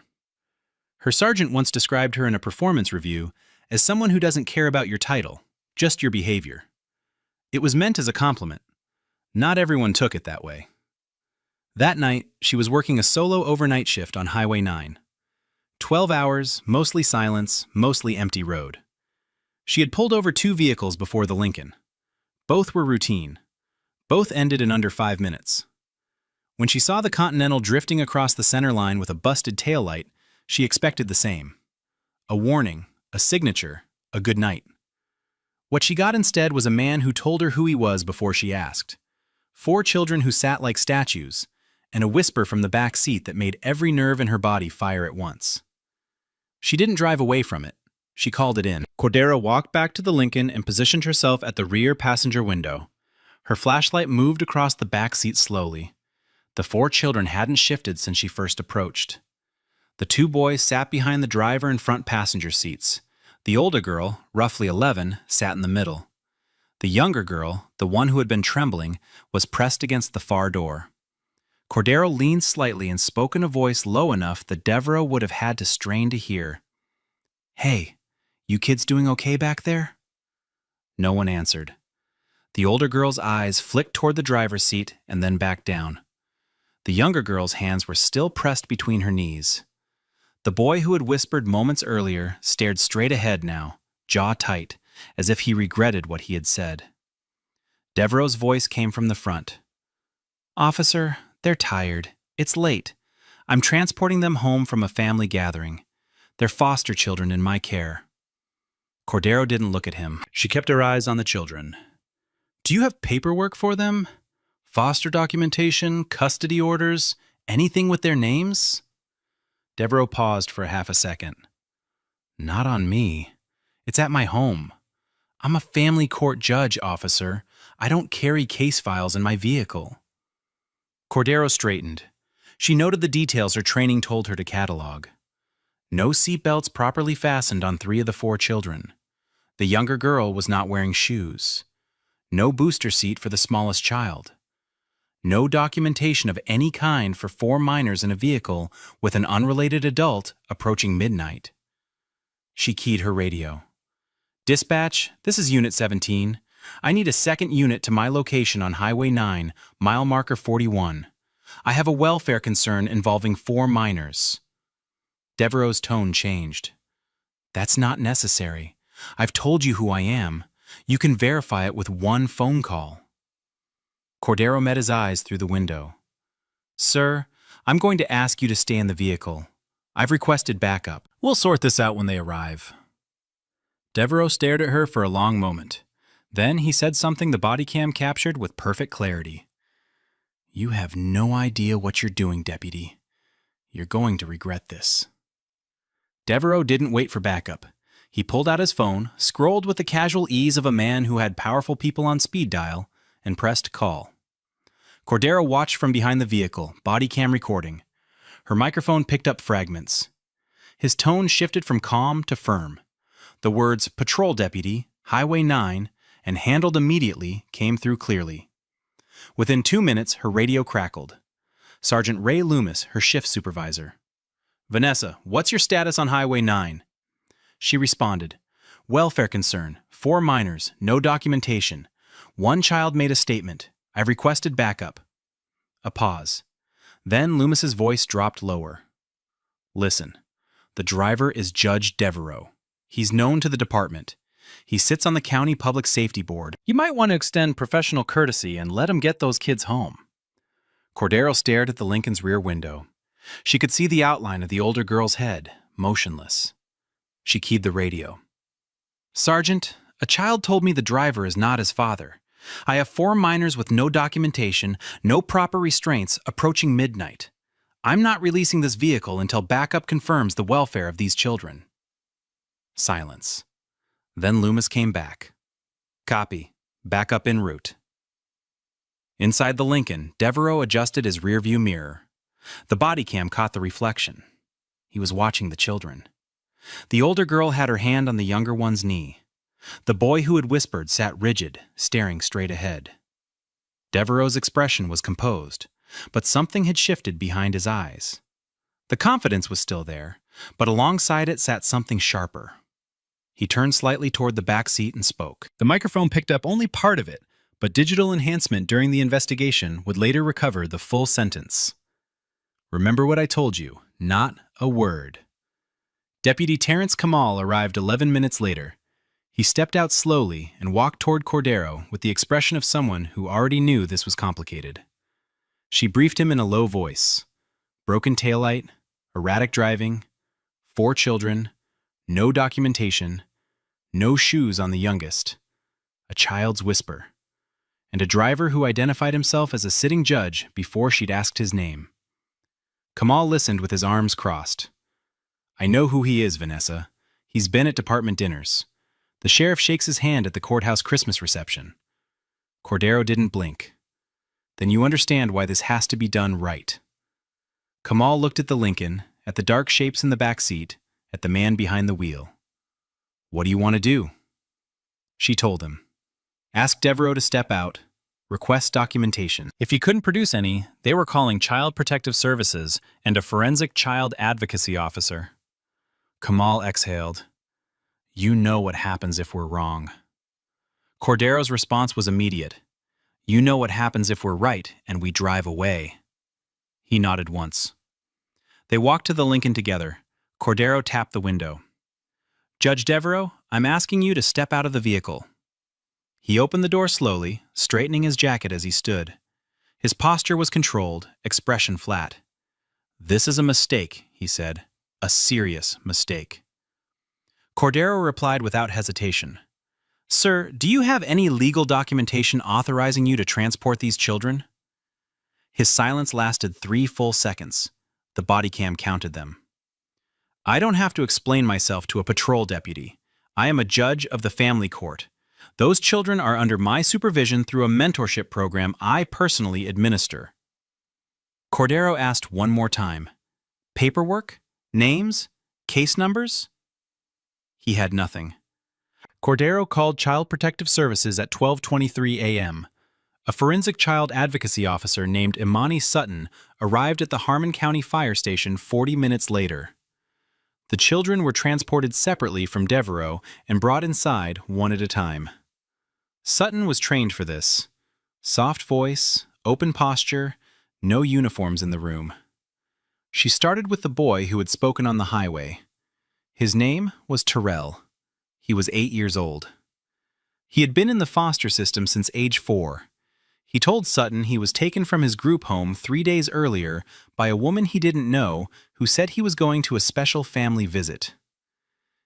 Her sergeant once described her in a performance review as someone who doesn't care about your title, just your behavior. It was meant as a compliment. Not everyone took it that way. That night, she was working a solo overnight shift on Highway 9. 12 hours, mostly silence, mostly empty road. She had pulled over 2 vehicles before the Lincoln. Both were routine. Both ended in under 5 minutes. When she saw the Continental drifting across the center line with a busted taillight, she expected the same. A warning, a signature, a good night. What she got instead was a man who told her who he was before she asked. 4 children who sat like statues, and a whisper from the back seat that made every nerve in her body fire at once. She didn't drive away from it. She called it in. Cordero walked back to the Lincoln and positioned herself at the rear passenger window. Her flashlight moved across the back seat slowly. The 4 children hadn't shifted since she first approached. The 2 boys sat behind the driver and front passenger seats. The older girl, roughly 11, sat in the middle. The younger girl, the one who had been trembling, was pressed against the far door. Cordero leaned slightly and spoke in a voice low enough that Devereaux would have had to strain to hear. "Hey, you kids doing okay back there?" No one answered. The older girl's eyes flicked toward the driver's seat and then back down. The younger girl's hands were still pressed between her knees. The boy who had whispered moments earlier stared straight ahead now, jaw tight, as if he regretted what he had said. Devereaux's voice came from the front. "Officer, they're tired. It's late. I'm transporting them home from a family gathering. They're foster children in my care." Cordero didn't look at him. She kept her eyes on the children. "Do you have paperwork for them? Foster documentation, custody orders, anything with their names?" Devereaux paused for half a second. "Not on me. It's at my home. I'm a family court judge, officer. I don't carry case files in my vehicle." Cordero straightened. She noted the details her training told her to catalog. No seatbelts properly fastened on 3 of the 4 children. The younger girl was not wearing shoes. No booster seat for the smallest child. No documentation of any kind for 4 minors in a vehicle with an unrelated adult approaching midnight. She keyed her radio. "Dispatch, this is Unit 17. I need a second unit to my location on Highway 9, mile marker 41. I have a welfare concern involving 4 minors." Devereaux's tone changed. "That's not necessary. I've told you who I am. You can verify it with 1 phone call." Cordero met his eyes through the window. "Sir, I'm going to ask you to stay in the vehicle. I've requested backup. We'll sort this out when they arrive." Devereaux stared at her for a long moment. Then he said something the Bodycam captured with perfect clarity. "You have no idea what you're doing, Deputy. You're going to regret this." Devereaux didn't wait for backup. He pulled out his phone, scrolled with the casual ease of a man who had powerful people on speed dial, and pressed call. Cordero watched from behind the vehicle, Bodycam recording. Her microphone picked up fragments. His tone shifted from calm to firm. The words "Patrol Deputy," "Highway 9," and "handled immediately" came through clearly. Within 2 minutes, her radio crackled. Sergeant Ray Loomis, her shift supervisor. "Vanessa, what's your status on Highway 9? She responded, "Welfare concern, 4 minors, no documentation. 1 child made a statement. I've requested backup." A pause. Then Loomis's voice dropped lower. "Listen, the driver is Judge Devereaux. He's known to the department. He sits on the County Public Safety Board. You might want to extend professional courtesy and let him get those kids home." Cordero stared at the Lincoln's rear window. She could see the outline of the older girl's head, motionless. She keyed the radio. "Sergeant, a child told me the driver is not his father. I have 4 minors with no documentation, no proper restraints, approaching midnight. I'm not releasing this vehicle until backup confirms the welfare of these children." Silence. Then Loomis came back. "Copy. Backup en route." Inside the Lincoln, Devereaux adjusted his rearview mirror. The Bodycam caught the reflection. He was watching the children. The older girl had her hand on the younger one's knee. The boy who had whispered sat rigid, staring straight ahead. Devereaux's expression was composed, but something had shifted behind his eyes. The confidence was still there, but alongside it sat something sharper. He turned slightly toward the back seat and spoke. The microphone picked up only part of it, but digital enhancement during the investigation would later recover the full sentence. "Remember what I told you, not a word." Deputy Terrence Kamal arrived 11 minutes later. He stepped out slowly and walked toward Cordero with the expression of someone who already knew this was complicated. She briefed him in a low voice. Broken taillight, erratic driving, 4 children, no documentation, no shoes on the youngest, a child's whisper, and a driver who identified himself as a sitting judge before she'd asked his name. Kamal listened with his arms crossed. "I know who he is, Vanessa. He's been at department dinners. The sheriff shakes his hand at the courthouse Christmas reception." Cordero didn't blink. "Then you understand why this has to be done right." Kamal looked at the Lincoln, at the dark shapes in the back seat, at the man behind the wheel. "What do you want to do?" She told him. "Ask Devereaux to step out. Request documentation." If he couldn't produce any, they were calling Child Protective Services and a forensic child advocacy officer. Kamal exhaled. "You know what happens if we're wrong." Cordero's response was immediate. "You know what happens if we're right and we drive away." He nodded once. They walked to the Lincoln together. Cordero tapped the window. "Judge Devereaux, I'm asking you to step out of the vehicle." He opened the door slowly, straightening his jacket as he stood. His posture was controlled, expression flat. "This is a mistake," he said. "A serious mistake." Cordero replied without hesitation. "Sir, do you have any legal documentation authorizing you to transport these children?" His silence lasted 3 full seconds. The Bodycam counted them. "I don't have to explain myself to a patrol deputy. I am a judge of the family court. Those children are under my supervision through a mentorship program I personally administer." Cordero asked one more time. "Paperwork? Names? Case numbers?" He had nothing. Cordero called Child Protective Services at 12:23 a.m. A forensic child advocacy officer named Imani Sutton arrived at the Harmon County Fire Station 40 minutes later. The children were transported separately from Devereaux and brought inside one at a time. Sutton was trained for this. Soft voice, open posture, no uniforms in the room. She started with the boy who had spoken on the highway. His name was Terrell. He was 8 years old. He had been in the foster system since age 4. He told Sutton he was taken from his group home 3 days earlier by a woman he didn't know who said he was going to a special family visit.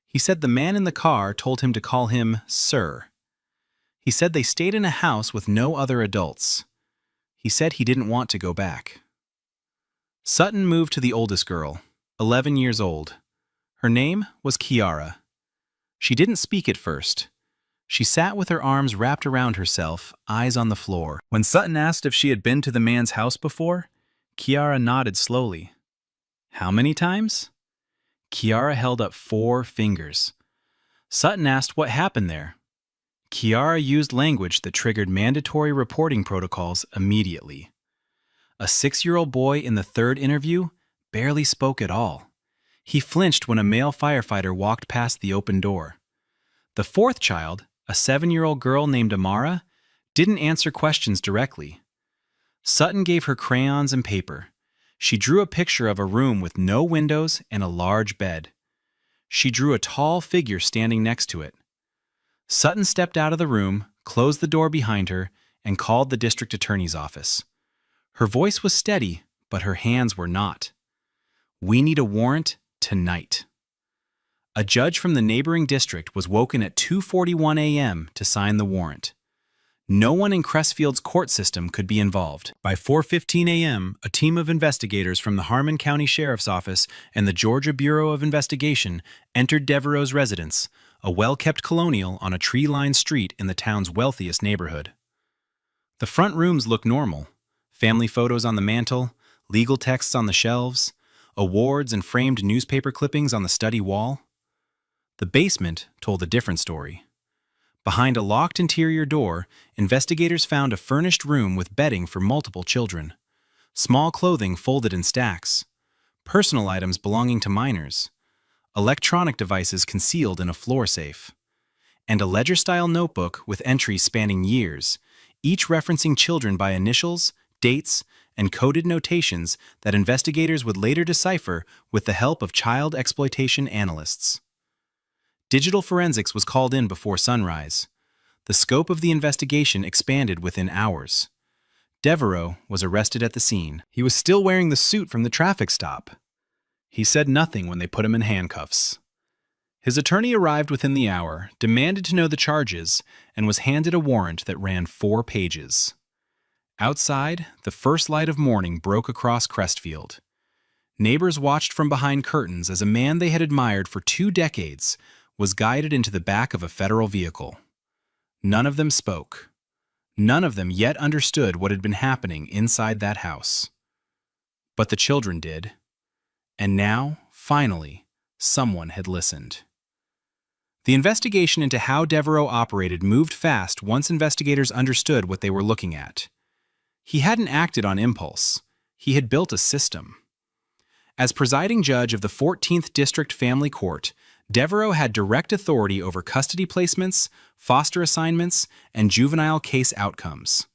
He said the man in the car told him to call him Sir. He said they stayed in a house with no other adults. He said he didn't want to go back. Sutton moved to the oldest girl, 11 years old. Her name was Kiara. She didn't speak at first. She sat with her arms wrapped around herself, eyes on the floor. When Sutton asked if she had been to the man's house before, Kiara nodded slowly. "How many times?" Kiara held up 4 fingers. Sutton asked what happened there. Kiara used language that triggered mandatory reporting protocols immediately. A 6-year-old boy in the 3rd interview barely spoke at all. He flinched when a male firefighter walked past the open door. The 4th child, a 7-year-old girl named Amara, didn't answer questions directly. Sutton gave her crayons and paper. She drew a picture of a room with no windows and a large bed. She drew a tall figure standing next to it. Sutton stepped out of the room, closed the door behind her, and called the district attorney's office. Her voice was steady, but her hands were not. "We need a warrant tonight." A judge from the neighboring district was woken at 2:41 a.m. to sign the warrant. No one in Crestfield's court system could be involved. By 4:15 a.m., a team of investigators from the Harmon County Sheriff's Office and the Georgia Bureau of Investigation entered Devereaux's residence, a well-kept colonial on a tree-lined street in the town's wealthiest neighborhood. The front rooms looked normal. Family photos on the mantel, legal texts on the shelves, awards and framed newspaper clippings on the study wall. The basement told a different story. Behind a locked interior door, investigators found a furnished room with bedding for multiple children, small clothing folded in stacks, personal items belonging to minors, electronic devices concealed in a floor safe, and a ledger-style notebook with entries spanning years, each referencing children by initials, dates, and coded notations that investigators would later decipher with the help of child exploitation analysts. Digital forensics was called in before sunrise. The scope of the investigation expanded within hours. Devereaux was arrested at the scene. He was still wearing the suit from the traffic stop. He said nothing when they put him in handcuffs. His attorney arrived within the hour, demanded to know the charges, and was handed a warrant that ran 4 pages. Outside, the first light of morning broke across Crestfield. Neighbors watched from behind curtains as a man they had admired for 2 decades was guided into the back of a federal vehicle. None of them spoke. None of them yet understood what had been happening inside that house. But the children did. And now, finally, someone had listened. The investigation into how Devereaux operated moved fast once investigators understood what they were looking at. He hadn't acted on impulse. He had built a system. As presiding judge of the 14th District Family Court, Devereaux had direct authority over custody placements, foster assignments, and juvenile case outcomes.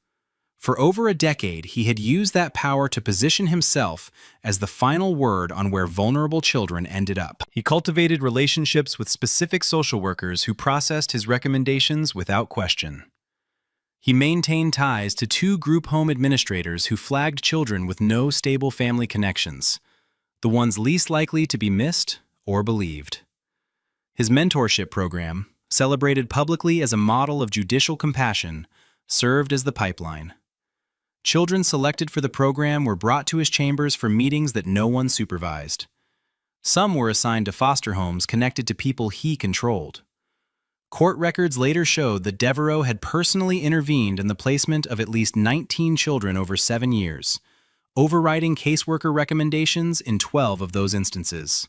For over a decade, he had used that power to position himself as the final word on where vulnerable children ended up. He cultivated relationships with specific social workers who processed his recommendations without question. He maintained ties to 2 group home administrators who flagged children with no stable family connections, the ones least likely to be missed or believed. His mentorship program, celebrated publicly as a model of judicial compassion, served as the pipeline. Children selected for the program were brought to his chambers for meetings that no one supervised. Some were assigned to foster homes connected to people he controlled. Court records later showed that Devereaux had personally intervened in the placement of at least 19 children over 7 years, overriding caseworker recommendations in 12 of those instances.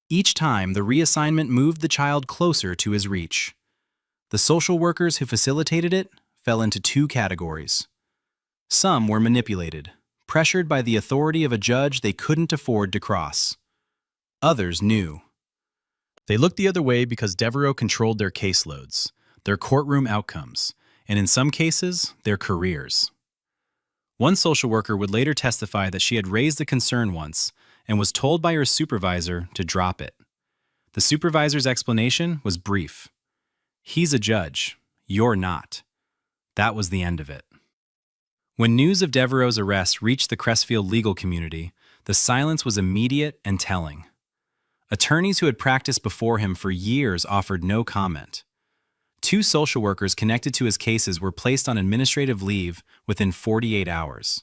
Each time, the reassignment moved the child closer to his reach. The social workers who facilitated it fell into 2 categories. Some were manipulated, pressured by the authority of a judge they couldn't afford to cross. Others knew. They looked the other way because Devereaux controlled their caseloads, their courtroom outcomes, and in some cases, their careers. One social worker would later testify that she had raised the concern once and was told by her supervisor to drop it. The supervisor's explanation was brief. "He's a judge. You're not." That was the end of it. When news of Devereaux's arrest reached the Crestfield legal community, the silence was immediate and telling. Attorneys who had practiced before him for years offered no comment. 2 social workers connected to his cases were placed on administrative leave within 48 hours.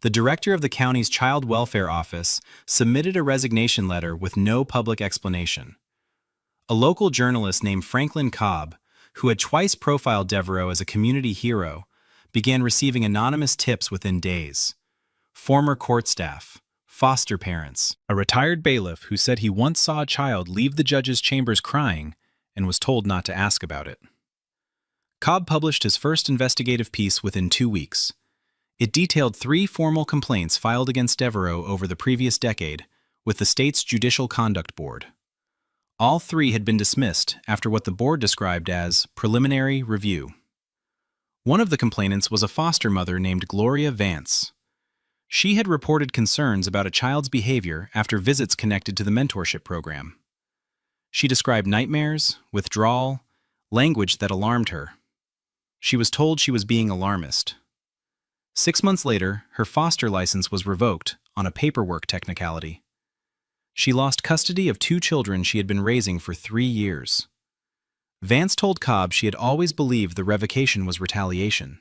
The director of the county's child welfare office submitted a resignation letter with no public explanation. A local journalist named Franklin Cobb, who had twice profiled Devereaux as a community hero, began receiving anonymous tips within days. Former court staff, foster parents, a retired bailiff who said he once saw a child leave the judge's chambers crying and was told not to ask about it. Cobb published his first investigative piece within 2 weeks. It detailed 3 formal complaints filed against Devereaux over the previous decade with the state's Judicial Conduct Board. All 3 had been dismissed after what the board described as preliminary review. One of the complainants was a foster mother named Gloria Vance. She had reported concerns about a child's behavior after visits connected to the mentorship program. She described nightmares, withdrawal, language that alarmed her. She was told she was being alarmist. 6 months later, her foster license was revoked on a paperwork technicality. She lost custody of 2 children she had been raising for 3 years. Vance told Cobb she had always believed the revocation was retaliation.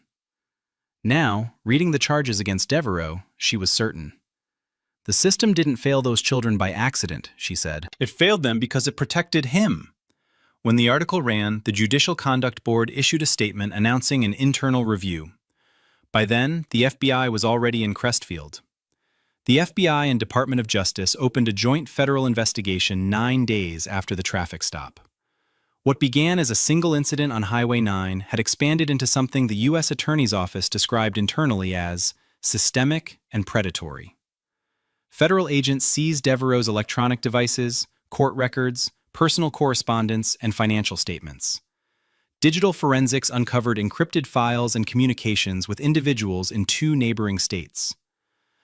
Now, reading the charges against Devereaux, she was certain. The system didn't fail those children by accident, she said. It failed them because it protected him. When the article ran, the Judicial Conduct Board issued a statement announcing an internal review. By then, the FBI was already in Crestfield. The FBI and Department of Justice opened a joint federal investigation 9 days after the traffic stop. What began as a single incident on Highway 9 had expanded into something the U.S. Attorney's Office described internally as systemic and predatory. Federal agents seized Devereaux's electronic devices, court records, personal correspondence, and financial statements. Digital forensics uncovered encrypted files and communications with individuals in 2 neighboring states.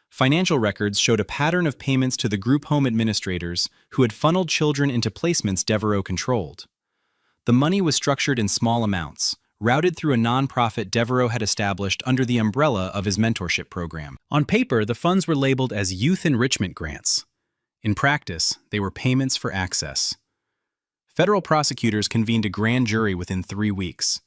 Financial records showed a pattern of payments to the group home administrators who had funneled children into placements Devereaux controlled. The money was structured in small amounts, routed through a nonprofit Devereaux had established under the umbrella of his mentorship program. On paper, the funds were labeled as youth enrichment grants. In practice, they were payments for access. Federal prosecutors convened a grand jury within 3 weeks.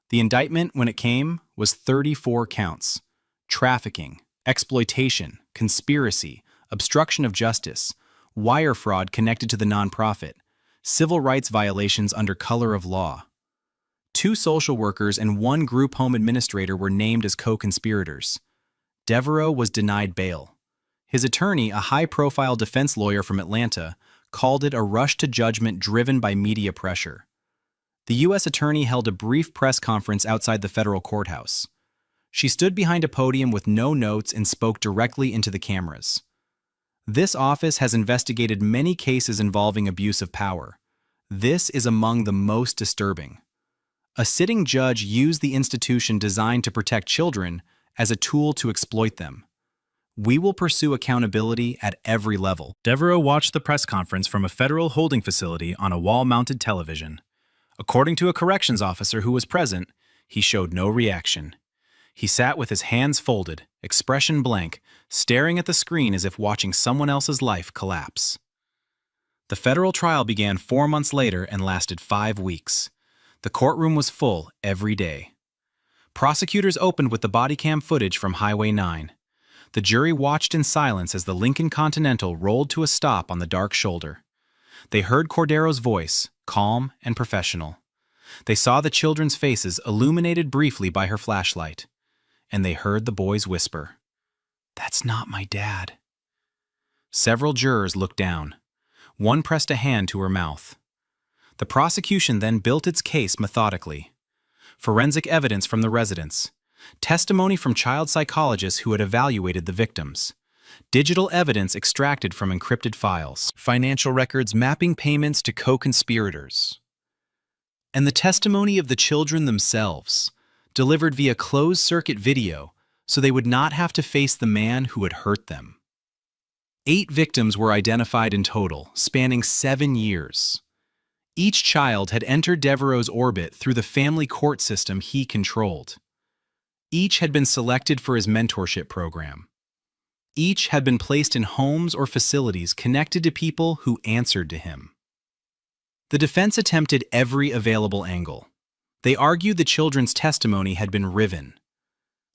The indictment, when it came, was 34 counts: trafficking, exploitation, conspiracy, obstruction of justice, wire fraud connected to the nonprofit, civil rights violations under color of law. 2 social workers and 1 group home administrator were named as co-conspirators. Devereaux was denied bail. His attorney, a high-profile defense lawyer from Atlanta, called it a rush to judgment driven by media pressure. The U.S. attorney held a brief press conference outside the federal courthouse. She stood behind a podium with no notes and spoke directly into the cameras. This office has investigated many cases involving abuse of power. This is among the most disturbing. A sitting judge used the institution designed to protect children as a tool to exploit them. We will pursue accountability at every level. Devereaux watched the press conference from a federal holding facility on a wall-mounted television. According to a corrections officer who was present, he showed no reaction. He sat with his hands folded, expression blank, staring at the screen as if watching someone else's life collapse. The federal trial began 4 months later and lasted 5 weeks. The courtroom was full every day. Prosecutors opened with the Bodycam footage from Highway 9. The jury watched in silence as the Lincoln Continental rolled to a stop on the dark shoulder. They heard Cordero's voice, calm and professional. They saw the children's faces illuminated briefly by her flashlight. And they heard the boys whisper, "That's not my dad." Several jurors looked down. One pressed a hand to her mouth. The prosecution then built its case methodically. Forensic evidence from the residents, testimony from child psychologists who had evaluated the victims, digital evidence extracted from encrypted files, financial records mapping payments to co-conspirators, and the testimony of the children themselves, delivered via closed-circuit video so they would not have to face the man who had hurt them. 8 victims were identified in total, spanning 7 years. Each child had entered Devereaux's orbit through the family court system he controlled. Each had been selected for his mentorship program. Each had been placed in homes or facilities connected to people who answered to him. The defense attempted every available angle. They argued the children's testimony had been riven.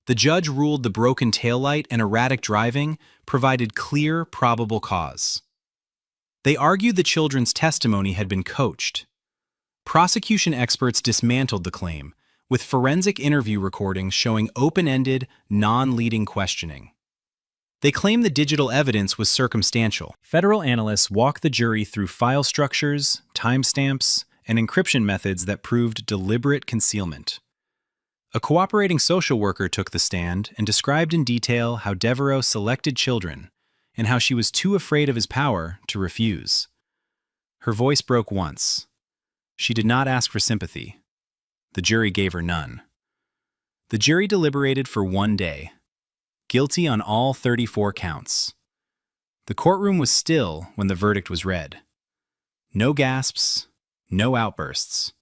The judge ruled the broken taillight and erratic driving provided clear, probable cause. They argued the children's testimony had been coached. Prosecution experts dismantled the claim, with forensic interview recordings showing open-ended, non-leading questioning. They claimed the digital evidence was circumstantial. Federal analysts walked the jury through file structures, timestamps, and encryption methods that proved deliberate concealment. A cooperating social worker took the stand and described in detail how Devereaux selected children and how she was too afraid of his power to refuse. Her voice broke once. She did not ask for sympathy. The jury gave her none. The jury deliberated for 1 day. Guilty on all 34 counts. The courtroom was still when the verdict was read. No gasps, no outbursts,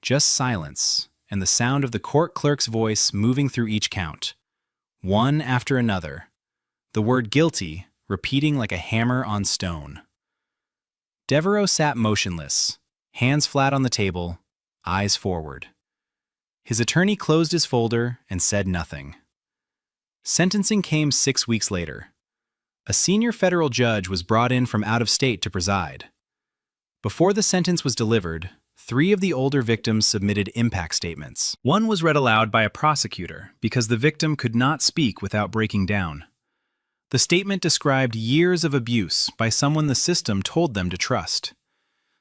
just silence and the sound of the court clerk's voice moving through each count, one after another, the word guilty repeating like a hammer on stone. Devereaux sat motionless, hands flat on the table, eyes forward. His attorney closed his folder and said nothing. Sentencing came 6 weeks later. A senior federal judge was brought in from out of state to preside. Before the sentence was delivered, 3 of the older victims submitted impact statements. One was read aloud by a prosecutor because the victim could not speak without breaking down. The statement described years of abuse by someone the system told them to trust.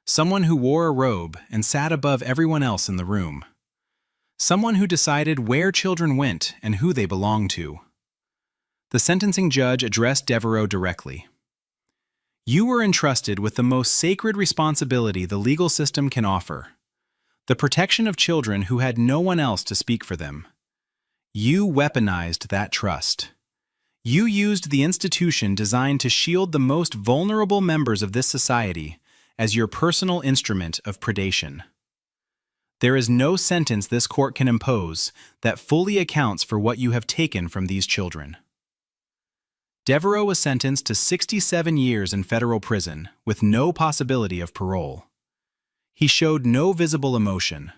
Someone who wore a robe and sat above everyone else in the room. Someone who decided where children went and who they belonged to. The sentencing judge addressed Devereaux directly. You were entrusted with the most sacred responsibility the legal system can offer, the protection of children who had no one else to speak for them. You weaponized that trust. You used the institution designed to shield the most vulnerable members of this society as your personal instrument of predation. There is no sentence this court can impose that fully accounts for what you have taken from these children. Devereaux was sentenced to 67 years in federal prison with no possibility of parole. He showed no visible emotion.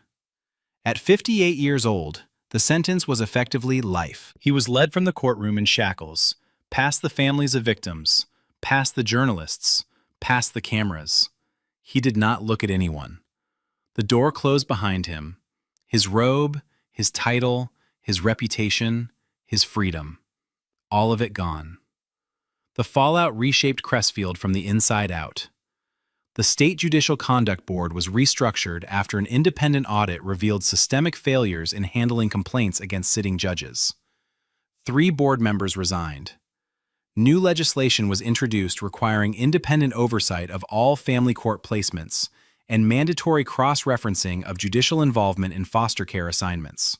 At 58 years old, the sentence was effectively life. He was led from the courtroom in shackles, past the families of victims, past the journalists, past the cameras. He did not look at anyone. The door closed behind him. His robe, his title, his reputation, his freedom. All of it gone. The fallout reshaped Crestfield from the inside out. The State Judicial Conduct Board was restructured after an independent audit revealed systemic failures in handling complaints against sitting judges. 3 board members resigned. New legislation was introduced requiring independent oversight of all family court placements and mandatory cross-referencing of judicial involvement in foster care assignments.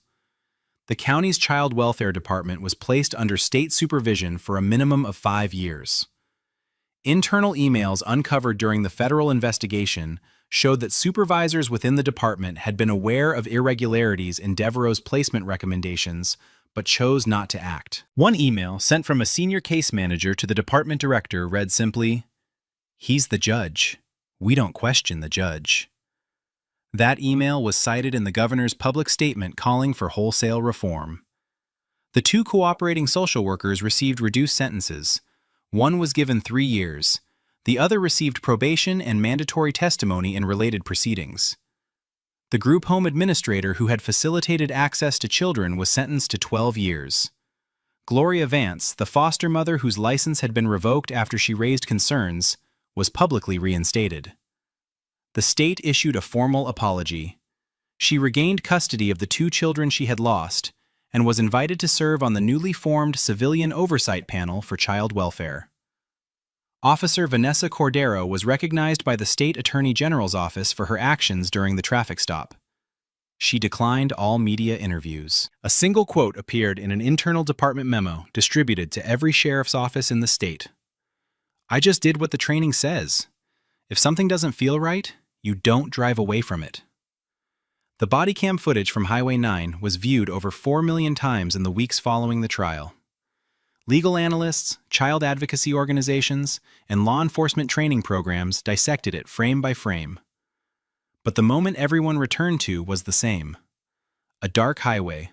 The county's child welfare department was placed under state supervision for a minimum of 5 years. Internal emails uncovered during the federal investigation showed that supervisors within the department had been aware of irregularities in Devereaux's placement recommendations, but chose not to act. One email sent from a senior case manager to the department director read simply, "He's the judge. We don't question the judge." That email was cited in the governor's public statement calling for wholesale reform. The 2 cooperating social workers received reduced sentences. One was given 3 years. The other received probation and mandatory testimony in related proceedings. The group home administrator who had facilitated access to children was sentenced to 12 years. Gloria Vance, the foster mother whose license had been revoked after she raised concerns, was publicly reinstated. The state issued a formal apology. She regained custody of the 2 children she had lost and was invited to serve on the newly formed Civilian Oversight Panel for Child Welfare. Officer Vanessa Cordero was recognized by the State Attorney General's office for her actions during the traffic stop. She declined all media interviews. A single quote appeared in an internal department memo distributed to every sheriff's office in the state. "I just did what the training says. If something doesn't feel right, you don't drive away from it." The Bodycam footage from Highway 9 was viewed over 4 million times in the weeks following the trial. Legal analysts, child advocacy organizations, and law enforcement training programs dissected it frame by frame. But the moment everyone returned to was the same. A dark highway,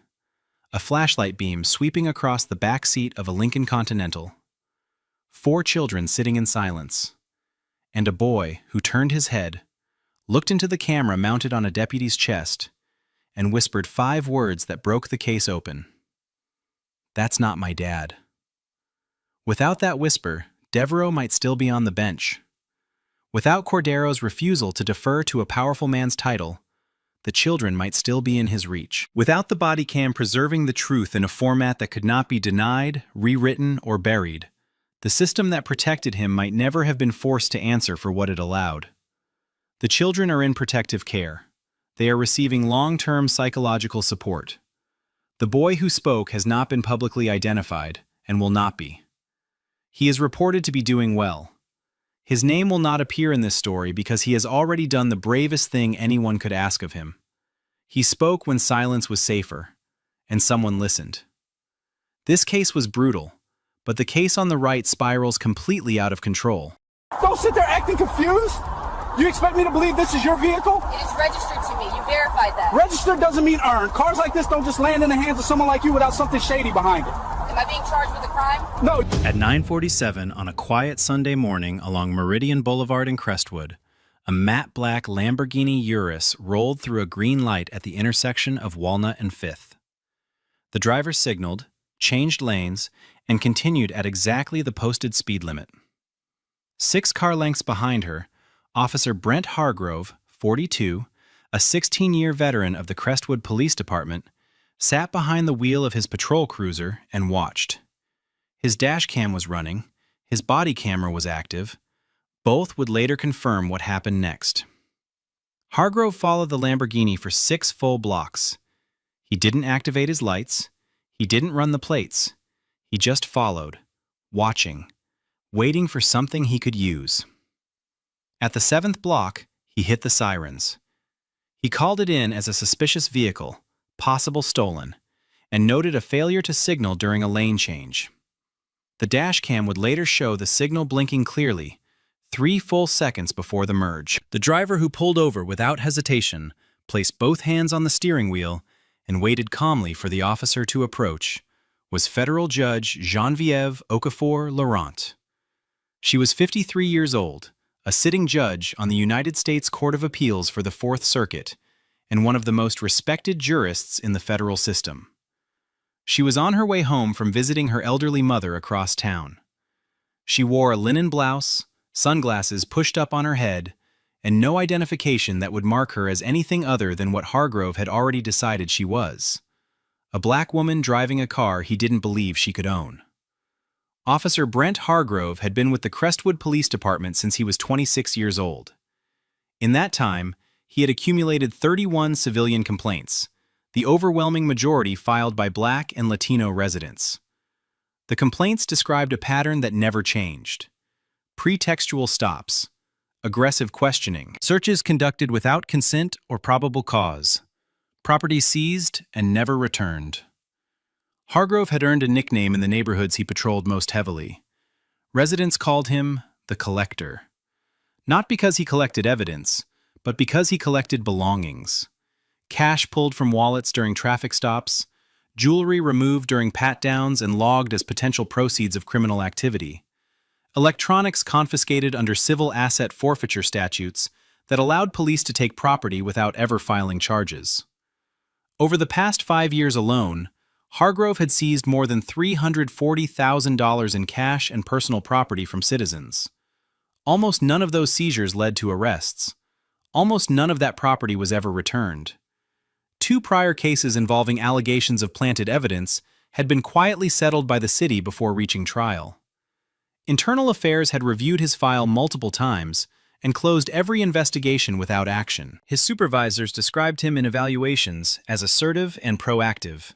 a flashlight beam sweeping across the back seat of a Lincoln Continental, 4 children sitting in silence, and a boy who turned his head, looked into the camera mounted on a deputy's chest, and whispered 5 words that broke the case open. "That's not my dad." Without that whisper, Devereaux might still be on the bench. Without Cordero's refusal to defer to a powerful man's title, the children might still be in his reach. Without the body cam preserving the truth in a format that could not be denied, rewritten, or buried, the system that protected him might never have been forced to answer for what it allowed. The children are in protective care. They are receiving long-term psychological support. The boy who spoke has not been publicly identified, and will not be. He is reported to be doing well. His name will not appear in this story because he has already done the bravest thing anyone could ask of him. He spoke when silence was safer, and someone listened. This case was brutal, but the case on the right spirals completely out of control. Don't sit there acting confused. You expect me to believe this is your vehicle? It is registered to me. You verified that. Registered doesn't mean earned. Cars like this don't just land in the hands of someone like you without something shady behind it. Am I being charged with a crime? No. At 9:47 on a quiet Sunday morning along Meridian Boulevard in Crestwood, a matte black Lamborghini Urus rolled through a green light at the intersection of Walnut and 5th. The driver signaled, changed lanes, and continued at exactly the posted speed limit. 6 car lengths behind her, Officer Brent Hargrove, 42, a 16-year veteran of the Crestwood Police Department, sat behind the wheel of his patrol cruiser and watched. His dash cam was running, his body camera was active. Both would later confirm what happened next. Hargrove followed the Lamborghini for 6 full blocks. He didn't activate his lights. He didn't run the plates. He just followed, watching, waiting for something he could use. At the 7th block, he hit the sirens. He called it in as a suspicious vehicle, possible stolen, and noted a failure to signal during a lane change. The dash cam would later show the signal blinking clearly, 3 full seconds before the merge. The driver who pulled over without hesitation placed both hands on the steering wheel and waited calmly for the officer to approach was federal judge Geneviève Okafor-Laurent. She was 53 years old, a sitting judge on the United States Court of Appeals for the 4th Circuit, and one of the most respected jurists in the federal system. She was on her way home from visiting her elderly mother across town. She wore a linen blouse, sunglasses pushed up on her head, and no identification that would mark her as anything other than what Hargrove had already decided she was: a black woman driving a car he didn't believe she could own. Officer Brent Hargrove had been with the Crestwood Police Department since he was 26 years old. In that time, he had accumulated 31 civilian complaints, the overwhelming majority filed by Black and Latino residents. The complaints described a pattern that never changed: pretextual stops, aggressive questioning, searches conducted without consent or probable cause, property seized and never returned. Hargrove had earned a nickname in the neighborhoods he patrolled most heavily. Residents called him the Collector. Not because he collected evidence, but because he collected belongings. Cash pulled from wallets during traffic stops, jewelry removed during pat-downs and logged as potential proceeds of criminal activity, electronics confiscated under civil asset forfeiture statutes that allowed police to take property without ever filing charges. Over the past 5 years alone, Hargrove had seized more than $340,000 in cash and personal property from citizens. Almost none of those seizures led to arrests. Almost none of that property was ever returned. 2 prior cases involving allegations of planted evidence had been quietly settled by the city before reaching trial. Internal Affairs had reviewed his file multiple times and closed every investigation without action. His supervisors described him in evaluations as assertive and proactive.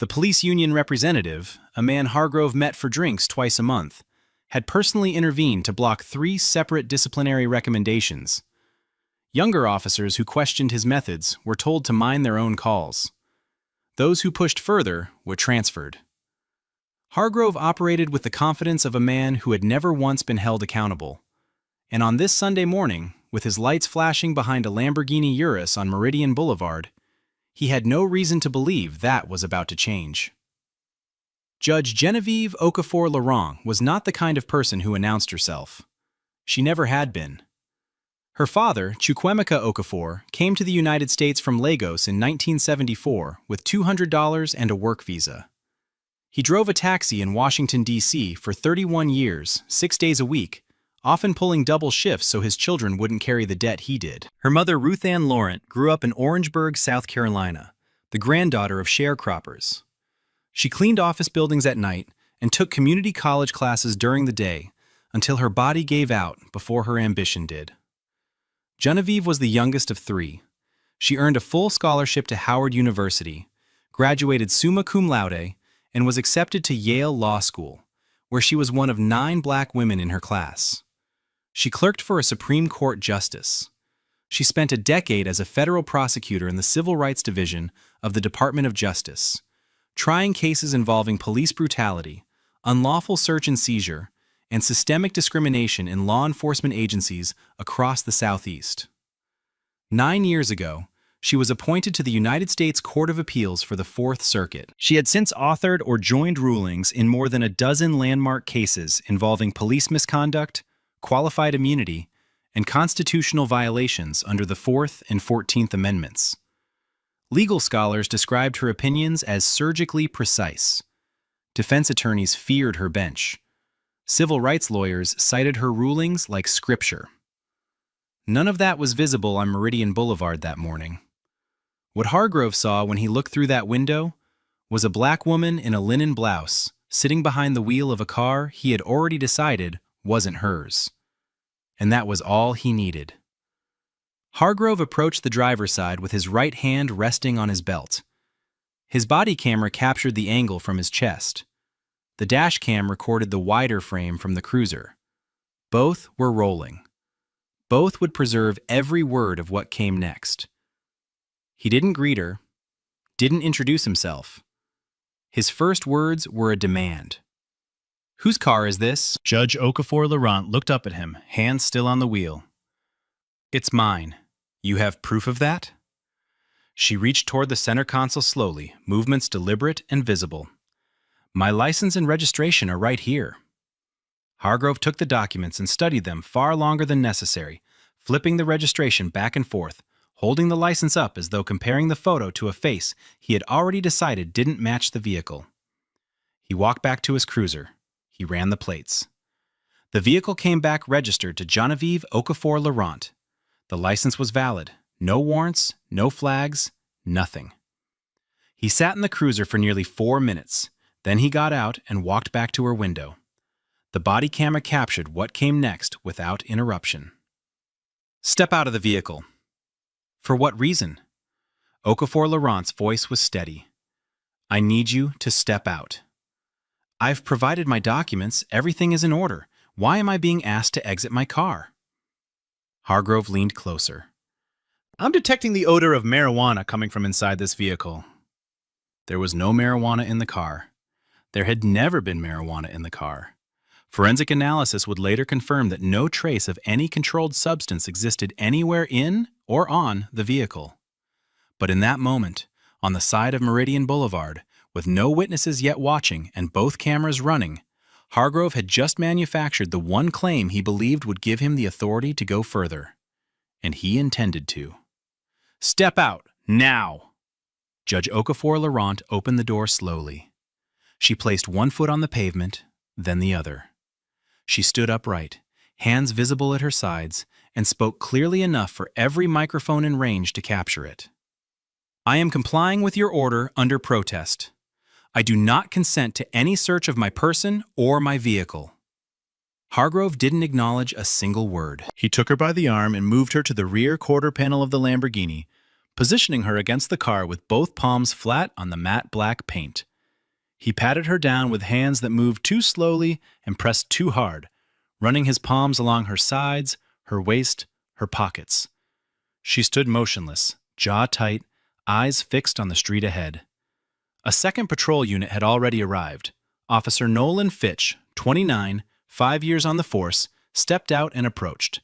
The police union representative, a man Hargrove met for drinks twice a month, had personally intervened to block 3 separate disciplinary recommendations. Younger officers who questioned his methods were told to mind their own calls. Those who pushed further were transferred. Hargrove operated with the confidence of a man who had never once been held accountable. And on this Sunday morning, with his lights flashing behind a Lamborghini Urus on Meridian Boulevard, he had no reason to believe that was about to change. Judge Genevieve Okafor-Laurent was not the kind of person who announced herself. She never had been. Her father, Chukwemeka Okafor, came to the United States from Lagos in 1974 with $200 and a work visa. He drove a taxi in Washington, D.C. for 31 years, 6 days a week, often pulling double shifts so his children wouldn't carry the debt he did. Her mother, Ruth Ann Laurent, grew up in Orangeburg, South Carolina, the granddaughter of sharecroppers. She cleaned office buildings at night and took community college classes during the day until her body gave out before her ambition did. Genevieve was the youngest of 3. She earned a full scholarship to Howard University, graduated summa cum laude, and was accepted to Yale Law School, where she was one of 9 Black women in her class. She clerked for a Supreme Court justice. She spent a decade as a federal prosecutor in the Civil Rights Division of the Department of Justice, trying cases involving police brutality, unlawful search and seizure, and systemic discrimination in law enforcement agencies across the Southeast. 9 years ago, she was appointed to the United States Court of Appeals for the Fourth Circuit. She had since authored or joined rulings in more than a dozen landmark cases involving police misconduct, qualified immunity, and constitutional violations under the 4th and 14th Amendments. Legal scholars described her opinions as surgically precise. Defense attorneys feared her bench. Civil rights lawyers cited her rulings like scripture. None of that was visible on Meridian Boulevard that morning. What Hargrove saw when he looked through that window was a Black woman in a linen blouse sitting behind the wheel of a car he had already decided wasn't hers. And that was all he needed. Hargrove approached the driver's side with his right hand resting on his belt. His body camera captured the angle from his chest. The dash cam recorded the wider frame from the cruiser. Both were rolling. Both would preserve every word of what came next. He didn't greet her, didn't introduce himself. His first words were a demand. "Whose car is this?" Judge Okafor-Laurent looked up at him, hands still on the wheel. "It's mine. You have proof of that?" She reached toward the center console slowly, movements deliberate and visible. "My license and registration are right here." Hargrove took the documents and studied them far longer than necessary, flipping the registration back and forth, holding the license up as though comparing the photo to a face he had already decided didn't match the vehicle. He walked back to his cruiser. He ran the plates. The vehicle came back registered to Genevieve Okafor-Laurent. The license was valid. No warrants, no flags, nothing. He sat in the cruiser for nearly 4 minutes, Then he got out and walked back to her window. The body camera captured what came next without interruption. Step out of the vehicle. For what reason? Okafor Laurent's voice was steady. I need you to step out. I've provided my documents. Everything is in order. Why am I being asked to exit my car? Hargrove leaned closer. I'm detecting the odor of marijuana coming from inside this vehicle. There was no marijuana in the car. There had never been marijuana in the car. Forensic analysis would later confirm that no trace of any controlled substance existed anywhere in or on the vehicle. But in that moment, on the side of Meridian Boulevard, with no witnesses yet watching and both cameras running, Hargrove had just manufactured the one claim he believed would give him the authority to go further. And he intended to. Step out, now! Judge Okafor Laurent opened the door slowly. She placed one foot on the pavement, then the other. She stood upright, hands visible at her sides, and spoke clearly enough for every microphone in range to capture it. I am complying with your order under protest. I do not consent to any search of my person or my vehicle. Hargrove didn't acknowledge a single word. He took her by the arm and moved her to the rear quarter panel of the Lamborghini, positioning her against the car with both palms flat on the matte black paint. He patted her down with hands that moved too slowly and pressed too hard, running his palms along her sides, her waist, her pockets. She stood motionless, jaw tight, eyes fixed on the street ahead. A second patrol unit had already arrived. Officer Nolan Fitch, 29, 5 years on the force, stepped out and approached.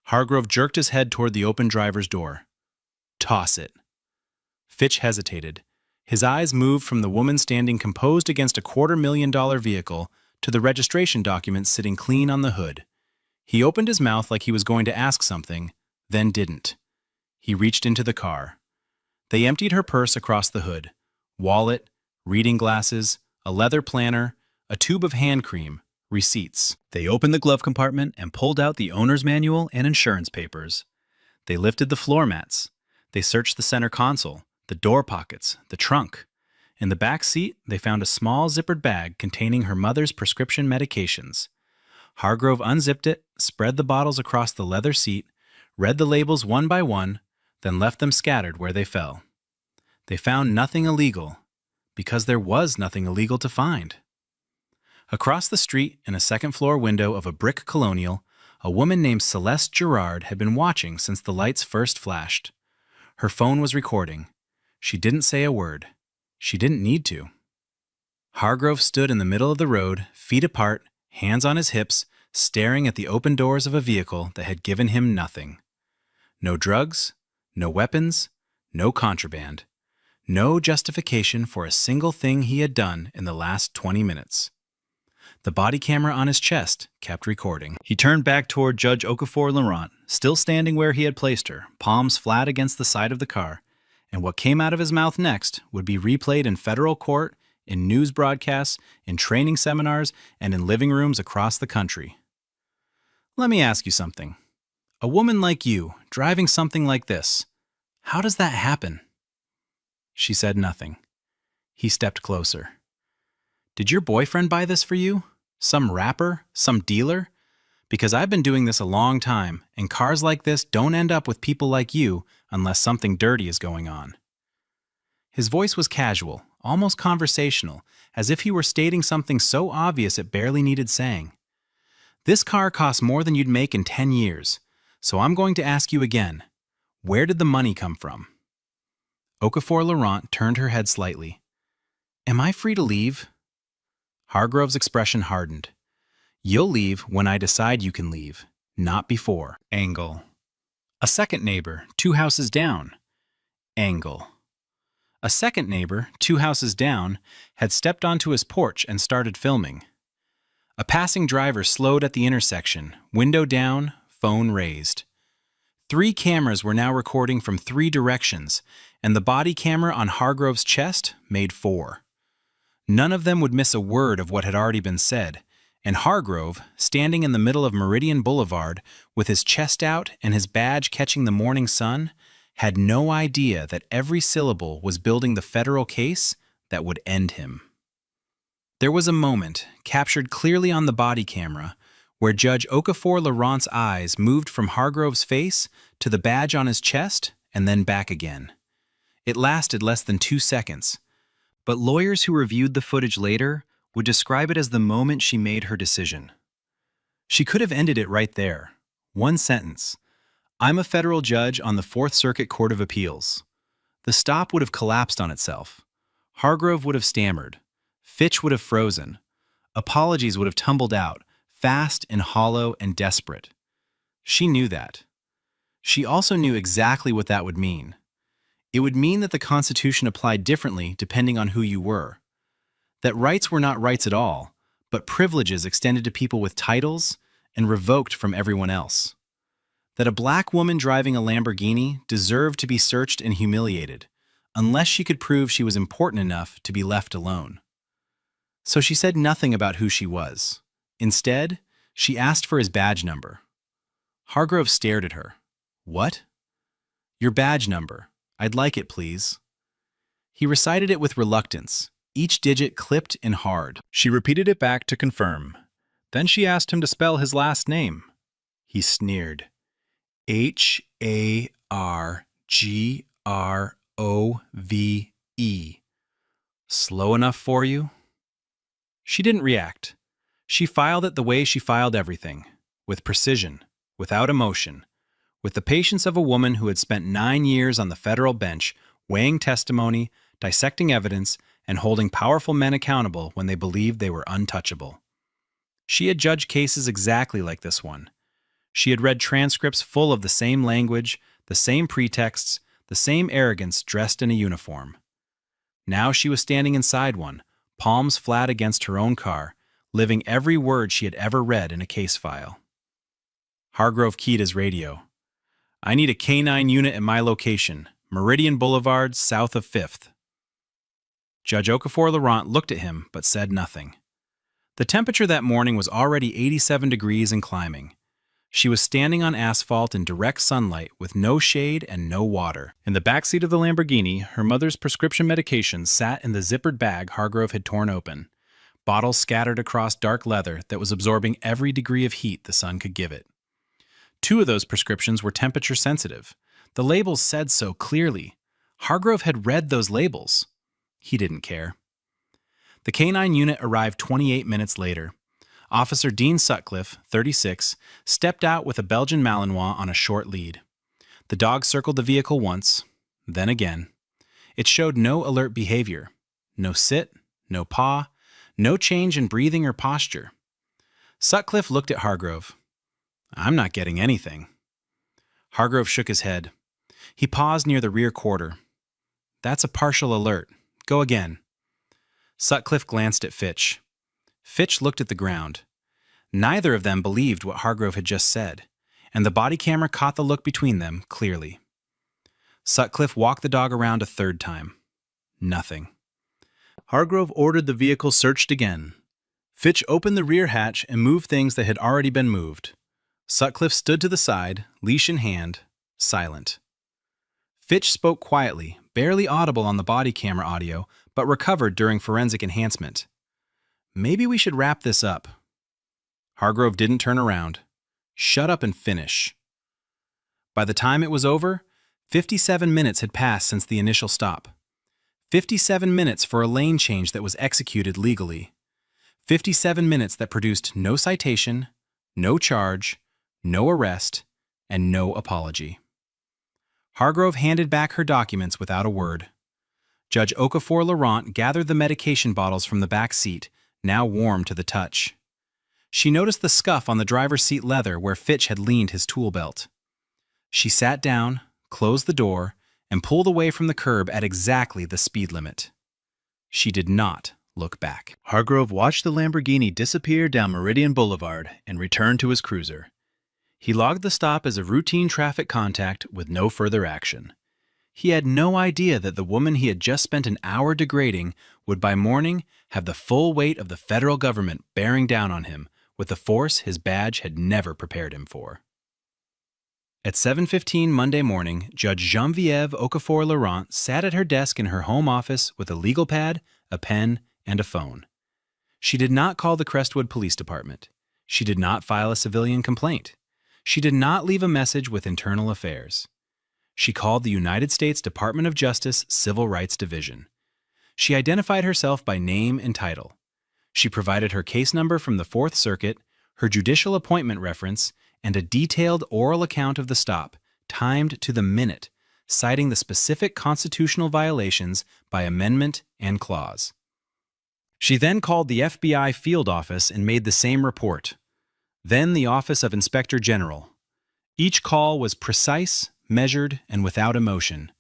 Hargrove jerked his head toward the open driver's door. Toss it. Fitch hesitated. His eyes moved from the woman standing composed against a $250,000 vehicle to the registration document sitting clean on the hood. He opened his mouth like he was going to ask something, then didn't. He reached into the car. They emptied her purse across the hood. Wallet, reading glasses, a leather planner, a tube of hand cream, receipts. They opened the glove compartment and pulled out the owner's manual and insurance papers. They lifted the floor mats. They searched the center console, the door pockets, the trunk. In the back seat, they found a small zippered bag containing her mother's prescription medications. Hargrove unzipped it, spread the bottles across the leather seat, read the labels one by one, then left them scattered where they fell. They found nothing illegal, because there was nothing illegal to find. Across the street, in a second-floor window of a brick colonial, a woman named Celeste Gerard had been watching since the lights first flashed. Her phone was recording. She didn't say a word. She didn't need to. Hargrove stood in the middle of the road, feet apart, hands on his hips, staring at the open doors of a vehicle that had given him nothing. No drugs, no weapons, no contraband. No justification for a single thing he had done in the last 20 minutes. The body camera on his chest kept recording. He turned back toward Judge Okafor Laurent, still standing where he had placed her, palms flat against the side of the car, and what came out of his mouth next would be replayed in federal court, in news broadcasts, in training seminars, and in living rooms across the country. Let me ask you something. A woman like you, driving something like this, how does that happen? She said nothing. He stepped closer. Did your boyfriend buy this for you? Some rapper? Some dealer? Because I've been doing this a long time, and cars like this don't end up with people like you unless something dirty is going on. His voice was casual, almost conversational, as if he were stating something so obvious it barely needed saying. This car costs more than you'd make in 10 years, so I'm going to ask you again. Where did the money come from? Okafor Laurent turned her head slightly. Am I free to leave? Hargrove's expression hardened. You'll leave when I decide you can leave, not before. Angle. A second neighbor, 2 houses down. Angle. A second neighbor, 2 houses down, had stepped onto his porch and started filming. A passing driver slowed at the intersection, window down, phone raised. 3 cameras were now recording from 3 directions, and the body camera on Hargrove's chest made 4. None of them would miss a word of what had already been said, and Hargrove, standing in the middle of Meridian Boulevard, with his chest out and his badge catching the morning sun, had no idea that every syllable was building the federal case that would end him. There was a moment, captured clearly on the body camera, where Judge Okafor Laurent's eyes moved from Hargrove's face to the badge on his chest and then back again. It lasted less than 2 seconds, but lawyers who reviewed the footage later would describe it as the moment she made her decision. She could have ended it right there. One sentence. I'm a federal judge on the Fourth Circuit Court of Appeals. The stop would have collapsed on itself. Hargrove would have stammered. Fitch would have frozen. Apologies would have tumbled out, fast and hollow and desperate. She knew that. She also knew exactly what that would mean. It would mean that the Constitution applied differently depending on who you were. That rights were not rights at all, but privileges extended to people with titles and revoked from everyone else. That a black woman driving a Lamborghini deserved to be searched and humiliated, unless she could prove she was important enough to be left alone. So she said nothing about who she was. Instead, she asked for his badge number. Hargrove stared at her. What? Your badge number. I'd like it, please. He recited it with reluctance, each digit clipped and hard. She repeated it back to confirm. Then she asked him to spell his last name. He sneered. Hargrove. Slow enough for you? She didn't react. She filed it the way she filed everything, with precision, without emotion, with the patience of a woman who had spent 9 years on the federal bench, weighing testimony, dissecting evidence, and holding powerful men accountable when they believed they were untouchable. She had judged cases exactly like this one. She had read transcripts full of the same language, the same pretexts, the same arrogance dressed in a uniform. Now she was standing inside one, palms flat against her own car, living every word she had ever read in a case file. Hargrove keyed his radio. I need a K-9 unit at my location, Meridian Boulevard, south of 5th. Judge Okafor Laurent looked at him but said nothing. The temperature that morning was already 87 degrees and climbing. She was standing on asphalt in direct sunlight with no shade and no water. In the backseat of the Lamborghini, her mother's prescription medications sat in the zippered bag Hargrove had torn open, bottles scattered across dark leather that was absorbing every degree of heat the sun could give it. 2 of those prescriptions were temperature sensitive. The labels said so clearly. Hargrove had read those labels. He didn't care. The K-9 unit arrived 28 minutes later. Officer Dean Sutcliffe, 36, stepped out with a Belgian Malinois on a short lead. The dog circled the vehicle once, then again. It showed no alert behavior. No sit, no paw, no change in breathing or posture. Sutcliffe looked at Hargrove. I'm not getting anything. Hargrove shook his head. He paused near the rear quarter. That's a partial alert. Go again. Sutcliffe glanced at Fitch. Fitch looked at the ground. Neither of them believed what Hargrove had just said, and the body camera caught the look between them clearly. Sutcliffe walked the dog around a 3rd time. Nothing. Hargrove ordered the vehicle searched again. Fitch opened the rear hatch and moved things that had already been moved. Sutcliffe stood to the side, leash in hand, silent. Fitch spoke quietly, barely audible on the body camera audio, but recovered during forensic enhancement. Maybe we should wrap this up. Hargrove didn't turn around. Shut up and finish. By the time it was over, 57 minutes had passed since the initial stop. 57 minutes for a lane change that was executed legally. 57 minutes that produced no citation, no charge, no arrest, and no apology. Hargrove handed back her documents without a word. Judge Okafor Laurent gathered the medication bottles from the back seat, now warm to the touch. She noticed the scuff on the driver's seat leather where Fitch had leaned his tool belt. She sat down, closed the door, and pulled away from the curb at exactly the speed limit. She did not look back. Hargrove watched the Lamborghini disappear down Meridian Boulevard and returned to his cruiser. He logged the stop as a routine traffic contact with no further action. He had no idea that the woman he had just spent an hour degrading would by morning have the full weight of the federal government bearing down on him with the force his badge had never prepared him for. At 7:15 Monday morning, Judge Geneviève Okafor Laurent sat at her desk in her home office with a legal pad, a pen, and a phone. She did not call the Crestwood Police Department. She did not file a civilian complaint. She did not leave a message with Internal Affairs. She called the United States Department of Justice Civil Rights Division. She identified herself by name and title. She provided her case number from the Fourth Circuit, her judicial appointment reference, and a detailed oral account of the stop, timed to the minute, citing the specific constitutional violations by amendment and clause. She then called the FBI field office and made the same report. Then the Office of Inspector General. Each call was precise, measured, and without emotion.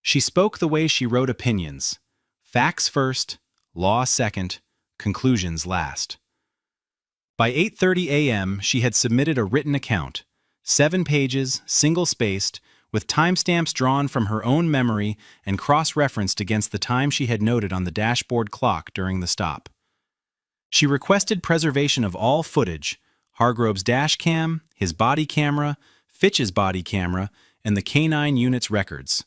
She spoke the way she wrote opinions. Facts first, law second, conclusions last. By 8:30 a.m., she had submitted a written account, 7 pages, single-spaced, with timestamps drawn from her own memory and cross-referenced against the time she had noted on the dashboard clock during the stop. She requested preservation of all footage, Hargrove's dash cam, his body camera, Fitch's body camera, and the K-9 unit's records.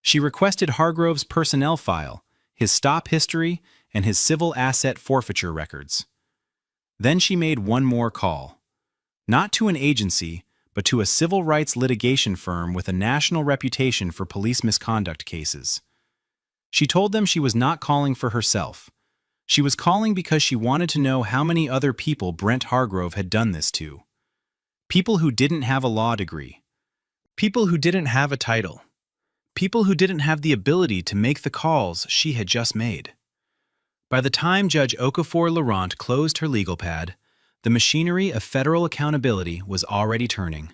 She requested Hargrove's personnel file, his stop history, and his civil asset forfeiture records. Then she made one more call. Not to an agency, but to a civil rights litigation firm with a national reputation for police misconduct cases. She told them she was not calling for herself. She was calling because she wanted to know how many other people Brent Hargrove had done this to. People who didn't have a law degree. People who didn't have a title. People who didn't have the ability to make the calls she had just made. By the time Judge Okafor Laurent closed her legal pad, the machinery of federal accountability was already turning,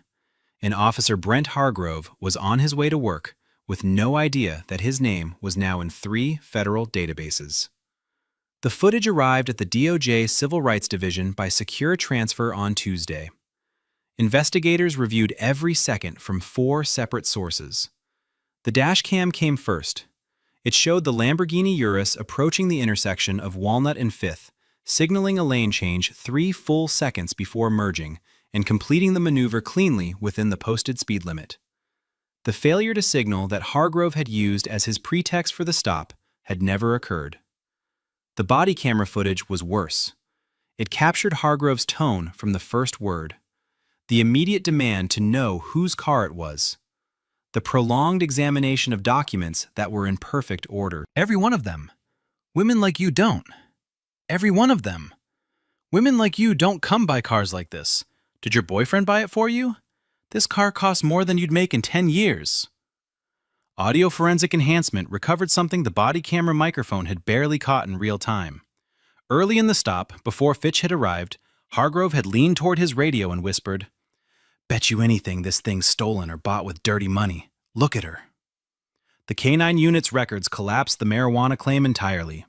and Officer Brent Hargrove was on his way to work with no idea that his name was now in 3 federal databases. The footage arrived at the DOJ Civil Rights Division by secure transfer on Tuesday. Investigators reviewed every second from 4 separate sources. The dashcam came first. It showed the Lamborghini Urus approaching the intersection of Walnut and 5th, signaling a lane change 3 full seconds before merging and completing the maneuver cleanly within the posted speed limit. The failure to signal that Hargrove had used as his pretext for the stop had never occurred. The body camera footage was worse. It captured Hargrove's tone from the first word, the immediate demand to know whose car it was, the prolonged examination of documents that were in perfect order. Every one of them. Women like you don't. Every one of them. Women like you don't come by cars like this. Did your boyfriend buy it for you? This car costs more than you'd make in 10 years. Audio forensic enhancement recovered something the body camera microphone had barely caught in real time. Early in the stop, before Fitch had arrived, Hargrove had leaned toward his radio and whispered, "Bet you anything this thing's stolen or bought with dirty money. Look at her." The K-9 unit's records collapsed the marijuana claim entirely.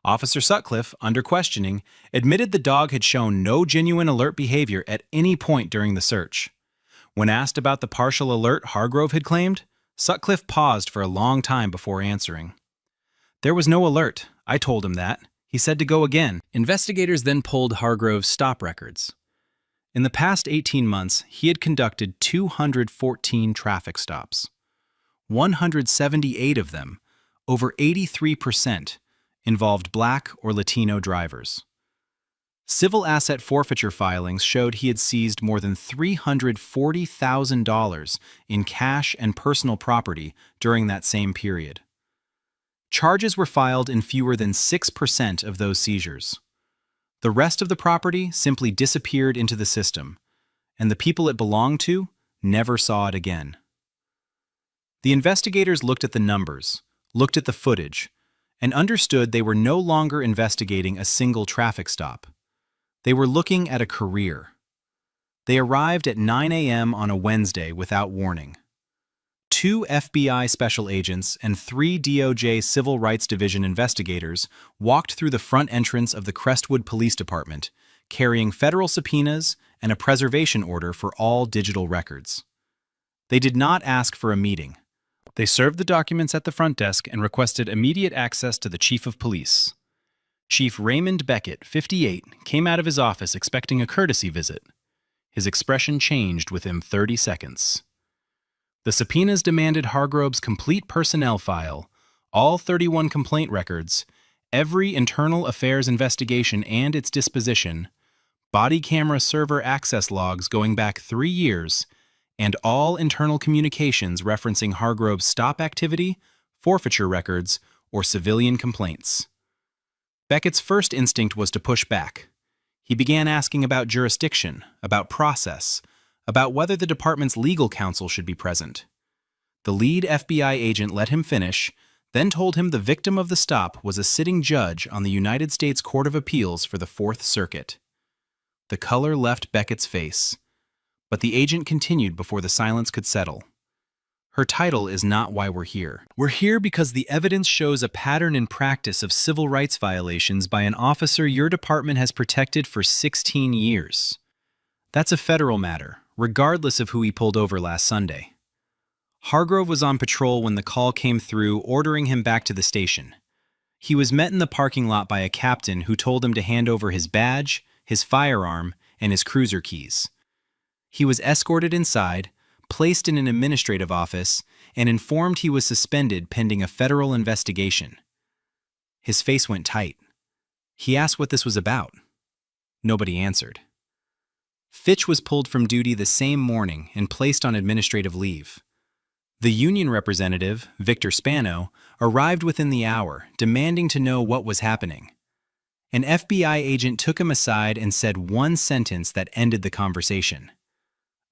Officer Sutcliffe, under questioning, admitted the dog had shown no genuine alert behavior at any point during the search. When asked about the partial alert Hargrove had claimed, Sutcliffe paused for a long time before answering. "There was no alert. I told him that. He said to go again." Investigators then pulled Hargrove's stop records. In the past 18 months, he had conducted 214 traffic stops. 178 of them, over 83%, involved Black or Latino drivers. Civil asset forfeiture filings showed he had seized more than $340,000 in cash and personal property during that same period. Charges were filed in fewer than 6% of those seizures. The rest of the property simply disappeared into the system, and the people it belonged to never saw it again. The investigators looked at the numbers, looked at the footage, and understood they were no longer investigating a single traffic stop. They were looking at a career. They arrived at 9 a.m. on a Wednesday without warning. 2 FBI special agents and 3 DOJ Civil Rights Division investigators walked through the front entrance of the Crestwood Police Department, carrying federal subpoenas and a preservation order for all digital records. They did not ask for a meeting. They served the documents at the front desk and requested immediate access to the Chief of Police. Chief Raymond Beckett, 58, came out of his office expecting a courtesy visit. His expression changed within 30 seconds. The subpoenas demanded Hargrove's complete personnel file, all 31 complaint records, Every internal affairs investigation and its disposition, body camera server access logs going back 3 years, and all internal communications referencing Hargrove's stop activity, forfeiture records, or civilian complaints. Beckett's first instinct was to push back. He began asking about jurisdiction, about process, about whether the department's legal counsel should be present. The lead FBI agent let him finish, then told him the victim of the stop was a sitting judge on the United States Court of Appeals for the Fourth Circuit. The color left Beckett's face, but the agent continued before the silence could settle. Her title is not why we're here. We're here because the evidence shows a pattern in practice of civil rights violations by an officer your department has protected for 16 years. That's a federal matter, regardless of who he pulled over last Sunday. Hargrove was on patrol when the call came through ordering him back to the station. He was met in the parking lot by a captain who told him to hand over his badge, his firearm, and his cruiser keys. He was escorted inside, placed in an administrative office, and informed he was suspended pending a federal investigation. His face went tight. He asked what this was about. Nobody answered. Fitch was pulled from duty the same morning and placed on administrative leave. The union representative, Victor Spano, arrived within the hour, demanding to know what was happening. An FBI agent took him aside and said one sentence that ended the conversation.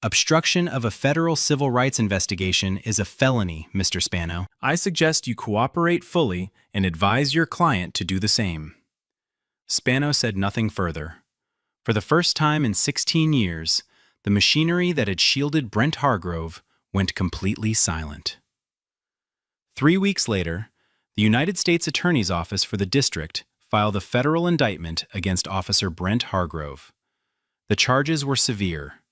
"Obstruction of a federal civil rights investigation is a felony, Mr. Spano. I suggest you cooperate fully and advise your client to do the same." Spano said nothing further. For the first time in 16 years, the machinery that had shielded Brent Hargrove went completely silent. 3 weeks later, the United States Attorney's Office for the District filed a federal indictment against Officer Brent Hargrove. The charges were severe: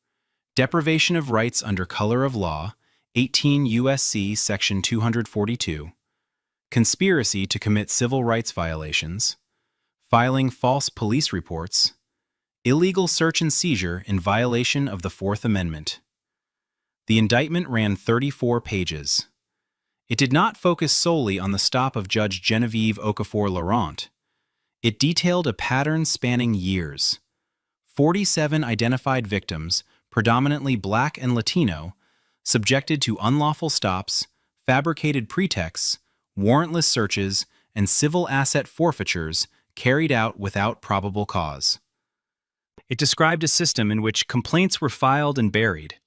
deprivation of rights under color of law, 18 U.S.C. Section 242, conspiracy to commit civil rights violations, filing false police reports, illegal search and seizure in violation of the Fourth Amendment. The indictment ran 34 pages. It did not focus solely on the stop of Judge Genevieve Okafor-Laurent. It detailed a pattern spanning years. 47 identified victims, predominantly Black and Latino, subjected to unlawful stops, fabricated pretexts, warrantless searches, and civil asset forfeitures carried out without probable cause. It described a system in which complaints were filed and buried.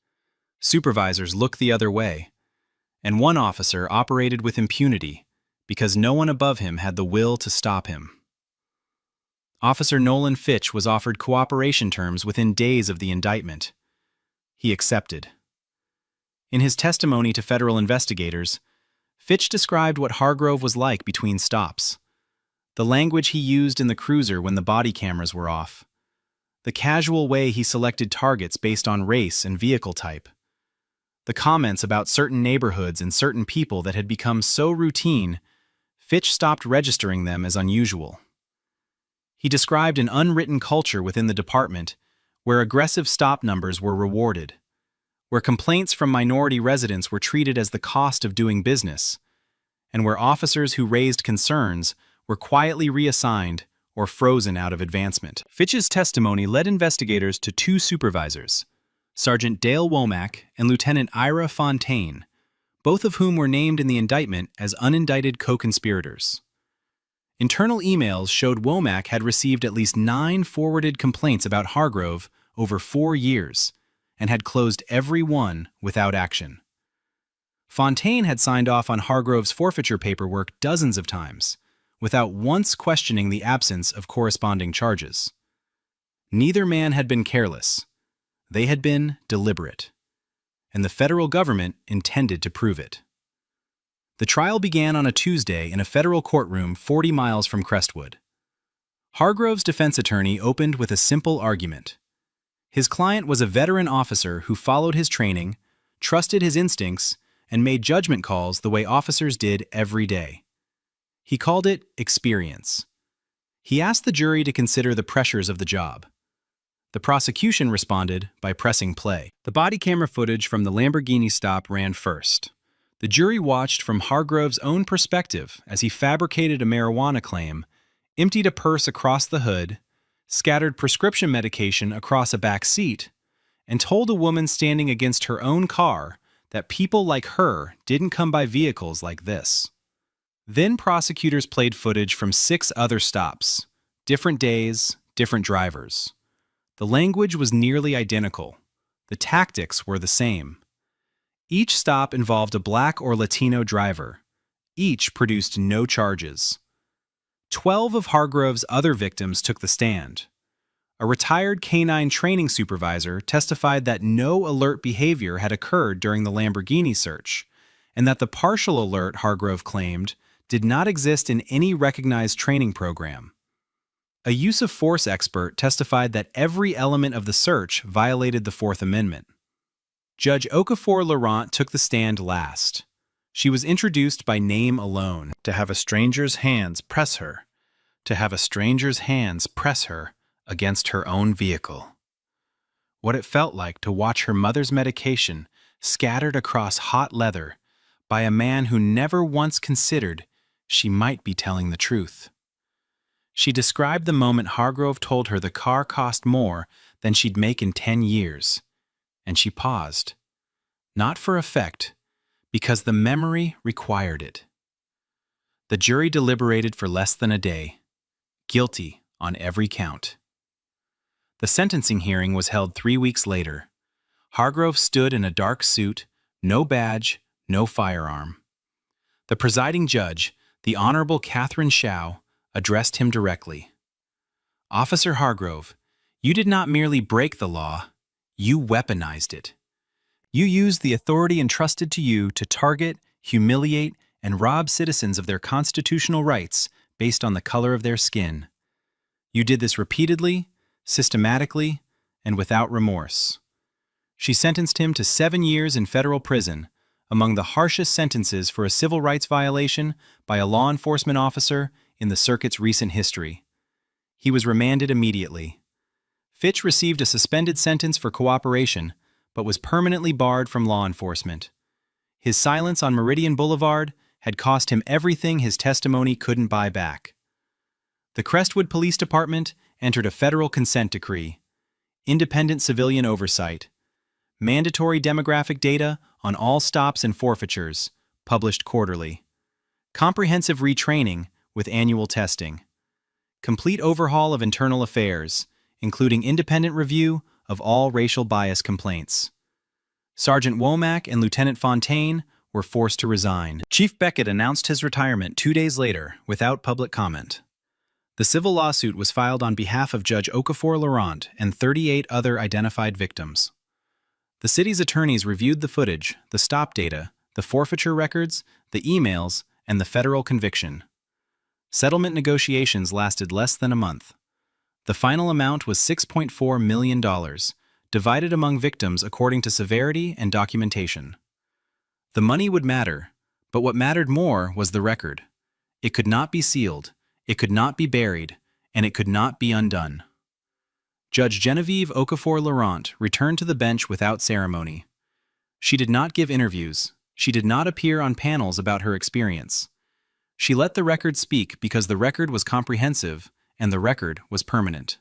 Supervisors looked the other way, and one officer operated with impunity because no one above him had the will to stop him. Officer Nolan Fitch was offered cooperation terms within days of the indictment. He accepted. In his testimony to federal investigators, Fitch described what Hargrove was like between stops, the language he used in the cruiser when the body cameras were off, the casual way he selected targets based on race and vehicle type, the comments about certain neighborhoods and certain people that had become so routine, Fitch stopped registering them as unusual. He described an unwritten culture within the department where aggressive stop numbers were rewarded, where complaints from minority residents were treated as the cost of doing business, and where officers who raised concerns were quietly reassigned or frozen out of advancement. Fitch's testimony led investigators to 2 supervisors, Sergeant Dale Womack and Lieutenant Ira Fontaine, both of whom were named in the indictment as unindicted co-conspirators. Internal emails showed Womack had received at least 9 forwarded complaints about Hargrove over 4 years and had closed every one without action. Fontaine had signed off on Hargrove's forfeiture paperwork dozens of times, without once questioning the absence of corresponding charges. Neither man had been careless. They had been deliberate, and the federal government intended to prove it. The trial began on a Tuesday in a federal courtroom 40 miles from Crestwood. Hargrove's defense attorney opened with a simple argument. His client was a veteran officer who followed his training, trusted his instincts, and made judgment calls the way officers did every day. He called it experience. He asked the jury to consider the pressures of the job. The prosecution responded by pressing play. The body camera footage from the Lamborghini stop ran first. The jury watched from Hargrove's own perspective as he fabricated a marijuana claim emptied a purse across the hood, scattered prescription medication across a back seat, and told a woman standing against her own car that people like her didn't come by vehicles like this. Then prosecutors played footage from 6 other stops, different days, different drivers. The language was nearly identical. The tactics were the same. Each stop involved a black or Latino driver. Each produced no charges. 12 of Hargrove's other victims took the stand. A retired canine training supervisor testified that no alert behavior had occurred during the Lamborghini search, and that the partial alert, Hargrove claimed, did not exist in any recognized training program. A use of force expert testified that every element of the search violated the Fourth Amendment. Judge Okafor Laurent took the stand last. She was introduced by name alone. To have a stranger's hands press her. To have a stranger's hands press her against her own vehicle. What it felt like to watch her mother's medication scattered across hot leather by a man who never once considered she might be telling the truth. She described the moment Hargrove told her the car cost more than she'd make in 10 years, and she paused. Not for effect, because the memory required it. The jury deliberated for less than a day, guilty on every count. The sentencing hearing was held 3 weeks later. Hargrove stood in a dark suit, no badge, no firearm. The presiding judge, the Honorable Catherine Shao, addressed him directly. Officer Hargrove, you did not merely break the law, you weaponized it. You used the authority entrusted to you to target, humiliate, and rob citizens of their constitutional rights based on the color of their skin. You did this repeatedly, systematically, and without remorse. She sentenced him to 7 years in federal prison, among the harshest sentences for a civil rights violation by a law enforcement officer in the circuit's recent history. He was remanded immediately. Fitch received a suspended sentence for cooperation, but was permanently barred from law enforcement. His silence on Meridian Boulevard had cost him everything his testimony couldn't buy back. The Crestwood Police Department entered a federal consent decree, independent civilian oversight, mandatory demographic data on all stops and forfeitures, published quarterly, comprehensive retraining with annual testing, complete overhaul of internal affairs, including independent review of all racial bias complaints. Sergeant Womack and Lieutenant Fontaine were forced to resign. Chief Beckett announced his retirement 2 days later without public comment. The civil lawsuit was filed on behalf of Judge Okafor Laurent and 38 other identified victims. The city's attorneys reviewed the footage, the stop data, the forfeiture records, the emails, and the federal conviction. Settlement negotiations lasted less than a month. The final amount was $6.4 million, divided among victims according to severity and documentation. The money would matter, but what mattered more was the record. It could not be sealed, it could not be buried, and it could not be undone. Judge Genevieve Okafor Laurent returned to the bench without ceremony. She did not give interviews. She did not appear on panels about her experience. She let the record speak because the record was comprehensive and the record was permanent.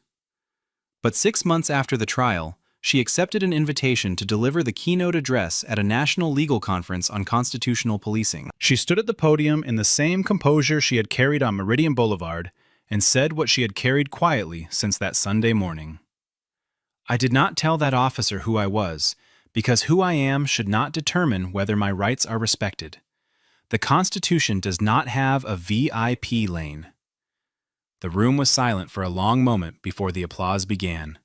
But 6 months after the trial, she accepted an invitation to deliver the keynote address at a national legal conference on constitutional policing. She stood at the podium in the same composure she had carried on Meridian Boulevard and said what she had carried quietly since that Sunday morning. I did not tell that officer who I was, because who I am should not determine whether my rights are respected. The Constitution does not have a VIP lane. The room was silent for a long moment before the applause began.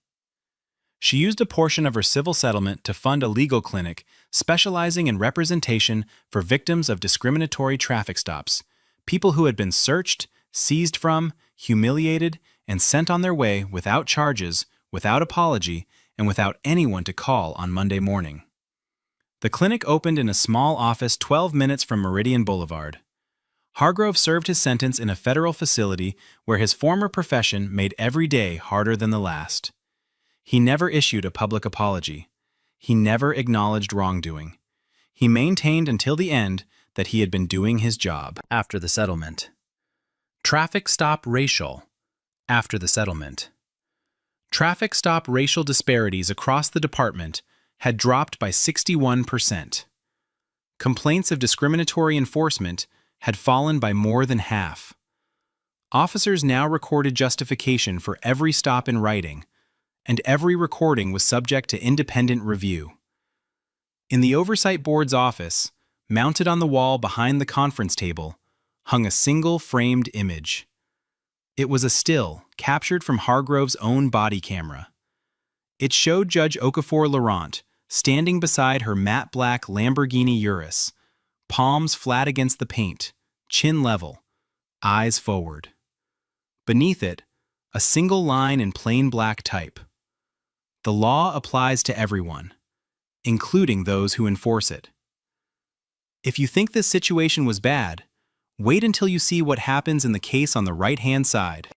She used a portion of her civil settlement to fund a legal clinic specializing in representation for victims of discriminatory traffic stops, people who had been searched, seized from, humiliated, and sent on their way without charges, without apology, and without anyone to call on Monday morning. The clinic opened in a small office 12 minutes from Meridian Boulevard. Hargrove served his sentence in a federal facility where his former profession made every day harder than the last. He never issued a public apology. He never acknowledged wrongdoing. He maintained until the end that he had been doing his job. After the settlement, Traffic stop racial. After the settlement. Traffic stop racial disparities across the department had dropped by 61%. Complaints of discriminatory enforcement had fallen by more than half. Officers now recorded justification for every stop in writing, and every recording was subject to independent review. In the Oversight Board's office, mounted on the wall behind the conference table, hung a single framed image. It was a still captured from Hargrove's own body camera. It showed Judge Okafor Laurent standing beside her matte black Lamborghini Urus, palms flat against the paint, chin level, eyes forward. Beneath it, a single line in plain black type. The law applies to everyone, including those who enforce it. If you think this situation was bad, wait until you see what happens in the case on the right-hand side.